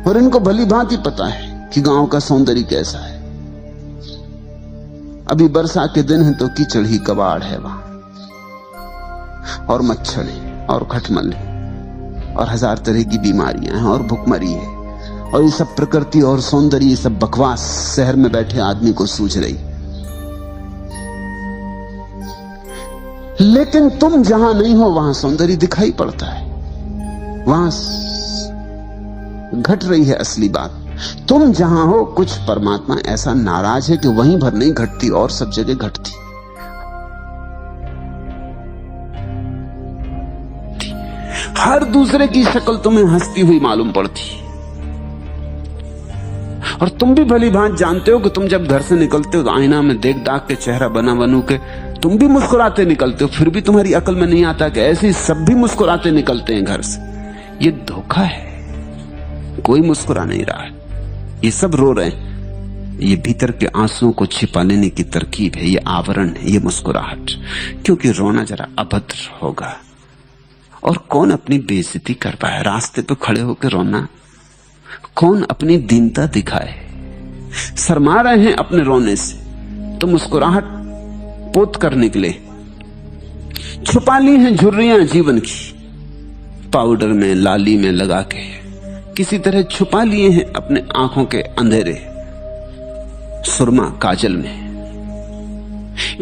और इनको भली भांति पता है कि गांव का सौंदर्य कैसा है। अभी बरसा के दिन है तो कीचड़ ही कबाड़ है वहां, और मच्छर है और खटमल है और 1000 तरह की बीमारियां हैं और भुखमरी है, और ये सब प्रकृति और सौंदर्य, ये सब बकवास शहर में बैठे आदमी को सूझ रही। लेकिन तुम जहां नहीं हो वहां सौंदर्य दिखाई पड़ता है, वहां घट रही है असली बात। तुम जहां हो, कुछ परमात्मा ऐसा नाराज है कि वहीं भर नहीं घटती और सब जगह घटती। हर दूसरे की शक्ल तुम्हें हंसती हुई मालूम पड़ती, और तुम भी भली भांति जानते हो कि तुम जब घर से निकलते हो तो आईना में देख दाख के चेहरा बना बनू के तुम भी मुस्कुराते निकलते हो, फिर भी तुम्हारी अकल में नहीं आता कि ऐसे सब भी मुस्कुराते निकलते हैं घर से। ये धोखा है, कोई मुस्कुरा नहीं रहा है, ये सब रो रहे हैं। ये भीतर के आंसुओं को छिपा लेने की तरकीब है, ये आवरण है, ये मुस्कुराहट। क्योंकि रोना जरा अभद्र होगा, और कौन अपनी बेइज्जती कर पाए? रास्ते पे खड़े होकर रोना, कौन अपनी दीनता दिखाए? शर्मा रहे हैं अपने रोने से, तो मुस्कुराहट पोत कर निकले। छुपा ली हैं झुर्रियां जीवन की, पाउडर में, लाली में लगा के किसी तरह छुपा लिए हैं अपने आंखों के अंधेरे, सुरमा काजल में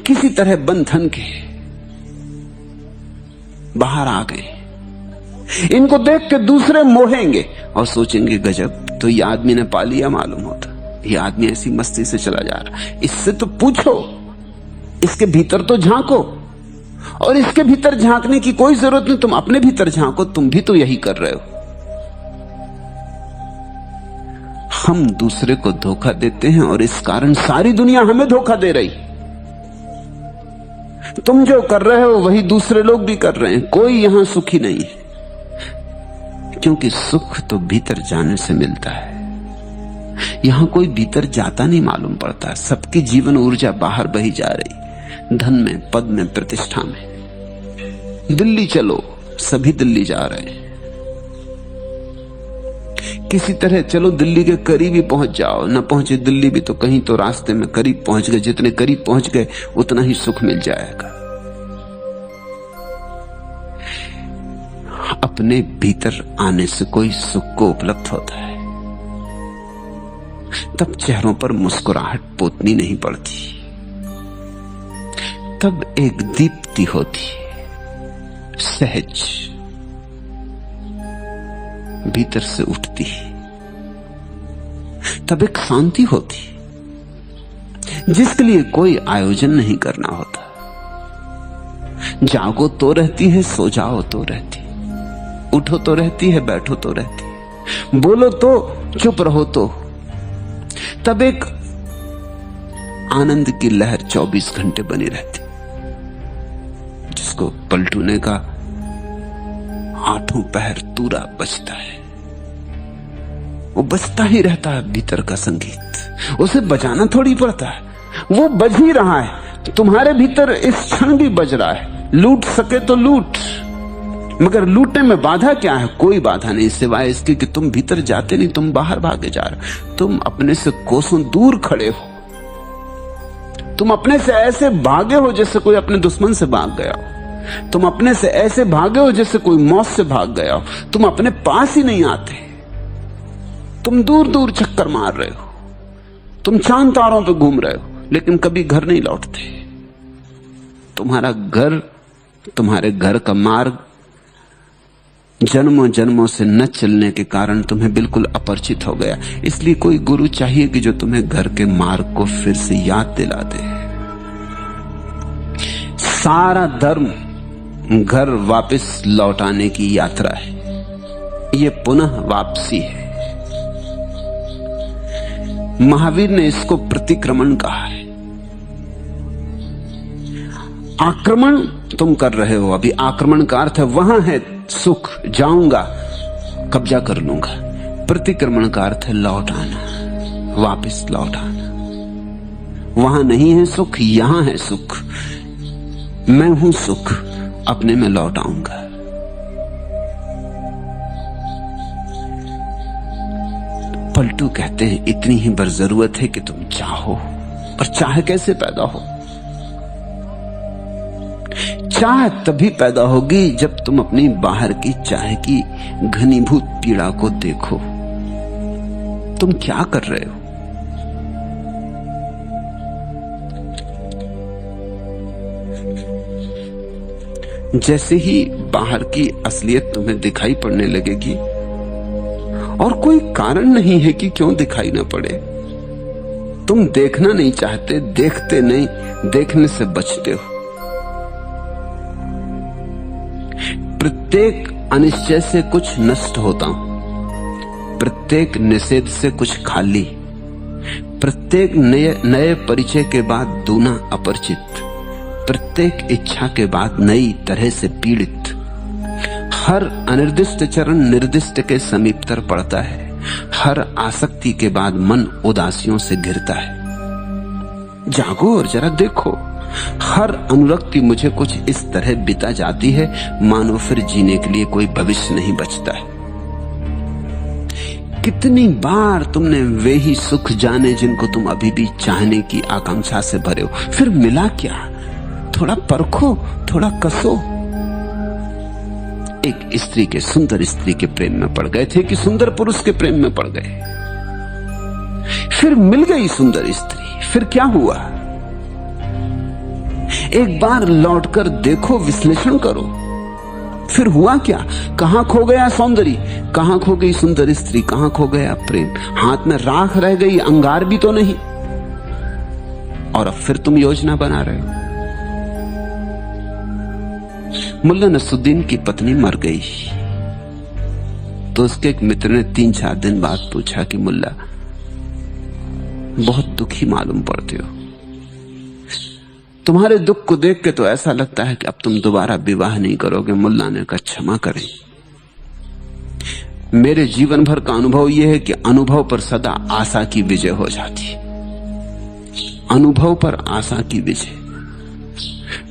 किसी तरह बंधन के। बाहर आ गए। इनको देख के दूसरे मोहेंगे और सोचेंगे गजब, तो ये आदमी ने पा लिया मालूम होता, ये आदमी ऐसी मस्ती से चला जा रहा। इससे तो पूछो, इसके भीतर तो झांको। और इसके भीतर झांकने की कोई जरूरत नहीं, तुम अपने भीतर झांको, तुम भी तो यही कर रहे हो। हम दूसरे को धोखा देते हैं और इस कारण सारी दुनिया हमें धोखा दे रही। तुम जो कर रहे हो वही दूसरे लोग भी कर रहे हैं। कोई यहां सुखी नहीं है, क्योंकि सुख तो भीतर जाने से मिलता है। यहां कोई भीतर जाता नहीं मालूम पड़ता। सबकी जीवन ऊर्जा बाहर बही जा रही, धन में, पद में, प्रतिष्ठा में। दिल्ली चलो, सभी दिल्ली जा रहे हैं। किसी तरह चलो दिल्ली के करीब ही पहुंच जाओ, न पहुंचे दिल्ली भी तो कहीं तो रास्ते में करीब पहुंच गए। जितने करीब पहुंच गए उतना ही सुख मिल जाएगा। अपने भीतर आने से कोई सुख को उपलब्ध होता है, तब चेहरों पर मुस्कुराहट पोतनी नहीं पड़ती, तब एक दीप्ति होती, सहज भीतर से उठती, तब एक शांति होती जिसके लिए कोई आयोजन नहीं करना होता। जागो तो रहती है, सो जाओ तो रहती, उठो तो रहती है, बैठो तो रहती है, बोलो तो, चुप रहो तो, तब एक आनंद की लहर 24 घंटे बनी रहती, जिसको पलटू ने का आठों पहर तूरा बजता है। वो बजता ही रहता है भीतर का संगीत, उसे बजाना थोड़ी पड़ता है, वो बज ही रहा है। तुम्हारे भीतर इस क्षण भी बज रहा है। लूट सके तो लूट, मगर लूटने में बाधा क्या है? कोई बाधा नहीं, सिवाय इसके कि तुम भीतर जाते नहीं, तुम बाहर भागे जा रहे हो। तुम अपने से कोसों दूर खड़े हो। तुम अपने से ऐसे भागे हो जैसे कोई अपने दुश्मन से भाग गया हो। तुम अपने से ऐसे भागे हो जैसे कोई मौत से भाग गया हो। तुम अपने पास ही नहीं आते, तुम दूर दूर चक्कर मार रहे हो, तुम चांद तारों पे घूम रहे हो, लेकिन कभी घर नहीं लौटते। तुम्हारा घर, तुम्हारे घर का मार्ग जन्मों जन्मों से न चलने के कारण तुम्हें बिल्कुल अपरिचित हो गया। इसलिए कोई गुरु चाहिए कि जो तुम्हें घर के मार्ग को फिर से याद दिला दे। सारा धर्म घर वापस लौटाने की यात्रा है, ये पुनः वापसी है। महावीर ने इसको प्रतिक्रमण कहा है। आक्रमण तुम कर रहे हो अभी, आक्रमण का अर्थ है वहां है सुख, जाऊंगा, कब्जा कर लूंगा। प्रतिक्रमण का अर्थ है लौट आना, वापस लौट आना। वहां नहीं है सुख, यहां है सुख। मैं हूं सुख, अपने में लौट आऊंगा। पलटू कहते हैं इतनी ही बर जरूरत है कि तुम चाहो। पर चाह कैसे पैदा हो? चाह तभी पैदा होगी जब तुम अपनी बाहर की चाह की घनीभूत पीड़ा को देखो। तुम क्या कर रहे हो? जैसे ही बाहर की असलियत तुम्हें दिखाई पड़ने लगेगी, और कोई कारण नहीं है कि क्यों दिखाई ना पड़े। तुम देखना नहीं चाहते, देखते नहीं, देखने से बचते हो। प्रत्येक अनिश्चय से कुछ नष्ट होता हूं, प्रत्येक निषेध से कुछ खाली, प्रत्येक नए परिचय के बाद दूना अपरिचित, प्रत्येक इच्छा के बाद नई तरह से पीड़ित। हर अनिर्दिष्ट चरण निर्दिष्ट के समीपतर पड़ता है। हर आसक्ति के बाद मन उदासियों से घिरता है। जागो और जरा देखो, हर अनुरक्ति मुझे कुछ इस तरह बिता जाती है मानो फिर जीने के लिए कोई भविष्य नहीं बचता है। कितनी बार तुमने वे ही सुख जाने जिनको तुम अभी भी चाहने की आकांक्षा से भरे हो, फिर मिला क्या? थोड़ा परखो, थोड़ा कसो। एक स्त्री के, सुंदर स्त्री के प्रेम में पड़ गए थे कि सुंदर पुरुष के प्रेम में पड़ गए। फिर मिल गई सुंदर स्त्री, फिर क्या हुआ? एक बार लौटकर देखो, विश्लेषण करो। फिर हुआ क्या? कहां खो गया सौंदर्य, कहां खो गई सुंदर स्त्री, कहां खो गया प्रेम? हाथ में राख रह गई, अंगार भी तो नहीं। और अब फिर तुम योजना बना रहे हो। मुल्ला नसरुद्दीन की पत्नी मर गई तो उसके एक मित्र ने 3-4 दिन बाद पूछा कि मुल्ला, बहुत दुखी मालूम पड़ते हो, तुम्हारे दुख को देख के तो ऐसा लगता है कि अब तुम दोबारा विवाह नहीं करोगे। मुल्ला ने कहा, क्षमा करें, मेरे जीवन भर का अनुभव यह है कि अनुभव पर सदा आशा की विजय हो जाती है। अनुभव पर आशा की विजय।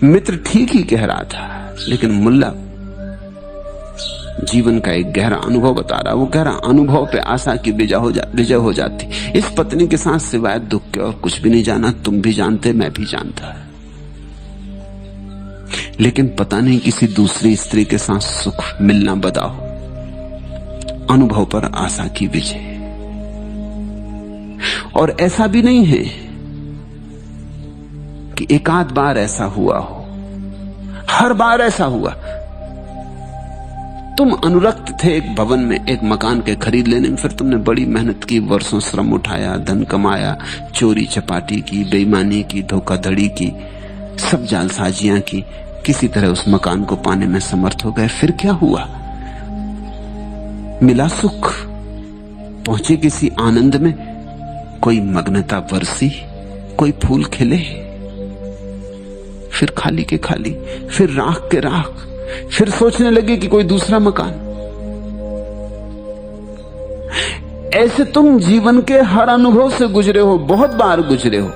मित्र ठीक ही कह रहा था, लेकिन मुल्ला जीवन का एक गहरा अनुभव बता रहा। वो कह रहा, अनुभव पे आशा की विजय हो जाती। इस पत्नी के साथ सिवाय दुख के और कुछ भी नहीं जाना, तुम भी जानते, मैं भी जानता। लेकिन पता नहीं किसी दूसरी स्त्री के साथ सुख मिलना बदा हो। अनुभव पर आशा की विजय। और ऐसा भी नहीं है कि एक आध बार ऐसा हुआ हो, हर बार ऐसा हुआ। तुम अनुरक्त थे एक भवन में, एक मकान के खरीद लेने में, फिर तुमने बड़ी मेहनत की, वर्षों श्रम उठाया, धन कमाया, चोरी चपाटी की, बेईमानी की, धोखाधड़ी की, सब जालसाजियां की, किसी तरह उस मकान को पाने में समर्थ हो गए। फिर क्या हुआ? मिला सुख, पहुंचे किसी आनंद में, कोई मग्नता बरसी, कोई फूल खिले, फिर खाली के खाली, फिर राख के राख, फिर सोचने लगे कि कोई दूसरा मकान। ऐसे तुम जीवन के हर अनुभव से गुजरे हो, बहुत बार गुजरे हो,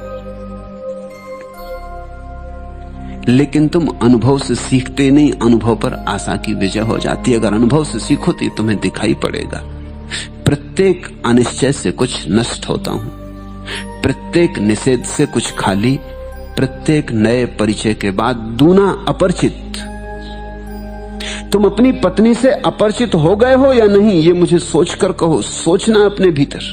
लेकिन तुम अनुभव से सीखते नहीं, अनुभव पर आशा की विजय हो जाती। अगर अनुभव से सीखो तो तुम्हें दिखाई पड़ेगा, प्रत्येक अनिश्चय से कुछ नष्ट होता हूं, प्रत्येक निषेध से कुछ खाली, प्रत्येक नए परिचय के बाद दूना अपरिचित। तुम अपनी पत्नी से अपरिचित हो गए हो या नहीं, ये मुझे सोचकर कहो। सोचना अपने भीतर।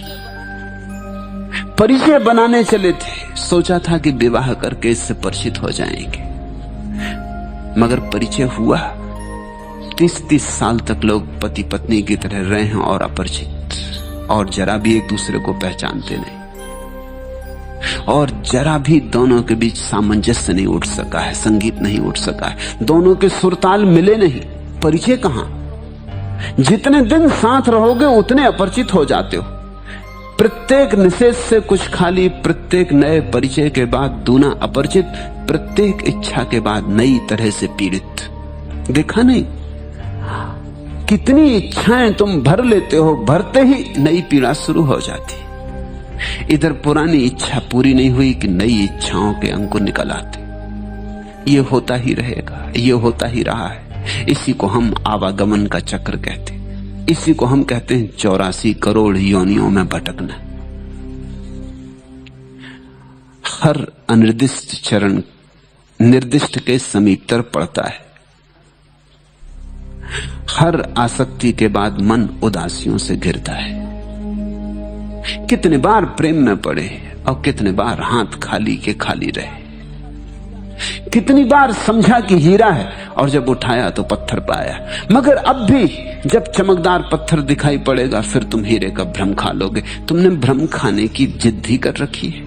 परिचय बनाने चले थे, सोचा था कि विवाह करके इससे परिचित हो जाएंगे, मगर परिचय हुआ। 30-30 साल तक लोग पति पत्नी की तरह रहे हैं और अपरिचित, और जरा भी एक दूसरे को पहचानते नहीं, और जरा भी दोनों के बीच सामंजस्य नहीं उठ सका है, संगीत नहीं उठ सका है, दोनों के सुरताल मिले नहीं। परिचय कहां? जितने दिन साथ रहोगे उतने अपरिचित हो जाते हो। प्रत्येक निषेध से कुछ खाली, प्रत्येक नए परिचय के बाद दूना अपरिचित, प्रत्येक इच्छा के बाद नई तरह से पीड़ित। देखा नहीं कितनी इच्छाएं तुम भर लेते हो, भरते ही नई पीड़ा शुरू हो जाती। इधर पुरानी इच्छा पूरी नहीं हुई कि नई इच्छाओं के अंकुर निकल आते। ये होता ही रहेगा, ये होता ही रहा है। इसी को हम आवागमन का चक्र कहते हैं, इसी को हम कहते हैं 84 करोड़ योनियों में भटकना। हर अनिर्दिष्ट चरण निर्दिष्ट के समीपतर पड़ता है। हर आसक्ति के बाद मन उदासियों से घिरता है। कितने बार प्रेम में पड़े और कितने बार हाथ खाली के खाली रहे। कितनी बार समझा कि हीरा है और जब उठाया तो पत्थर पाया। मगर अब भी जब चमकदार पत्थर दिखाई पड़ेगा फिर तुम हीरे का भ्रम खा लोगे। तुमने भ्रम खाने की जिद ही कर रखी है,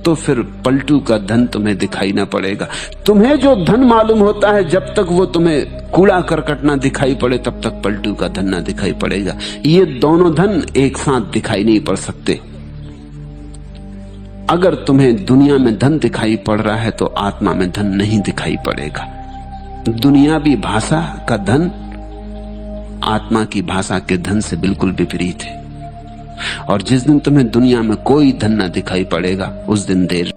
तो फिर पलटू का धन तुम्हें दिखाई ना पड़ेगा। तुम्हें जो धन मालूम होता है, जब तक वो तुम्हें कूड़ा करकट ना दिखाई पड़े तब तक पलटू का धन ना दिखाई पड़ेगा। ये दोनों धन एक साथ दिखाई नहीं पड़ सकते। अगर तुम्हें दुनिया में धन दिखाई पड़ रहा है तो आत्मा में धन नहीं दिखाई पड़ेगा। दुनियावी भाषा का धन आत्मा की भाषा के धन से बिल्कुल विपरीत है। और जिस दिन तुम्हें दुनिया में कोई धन ना दिखाई पड़ेगा उस दिन देर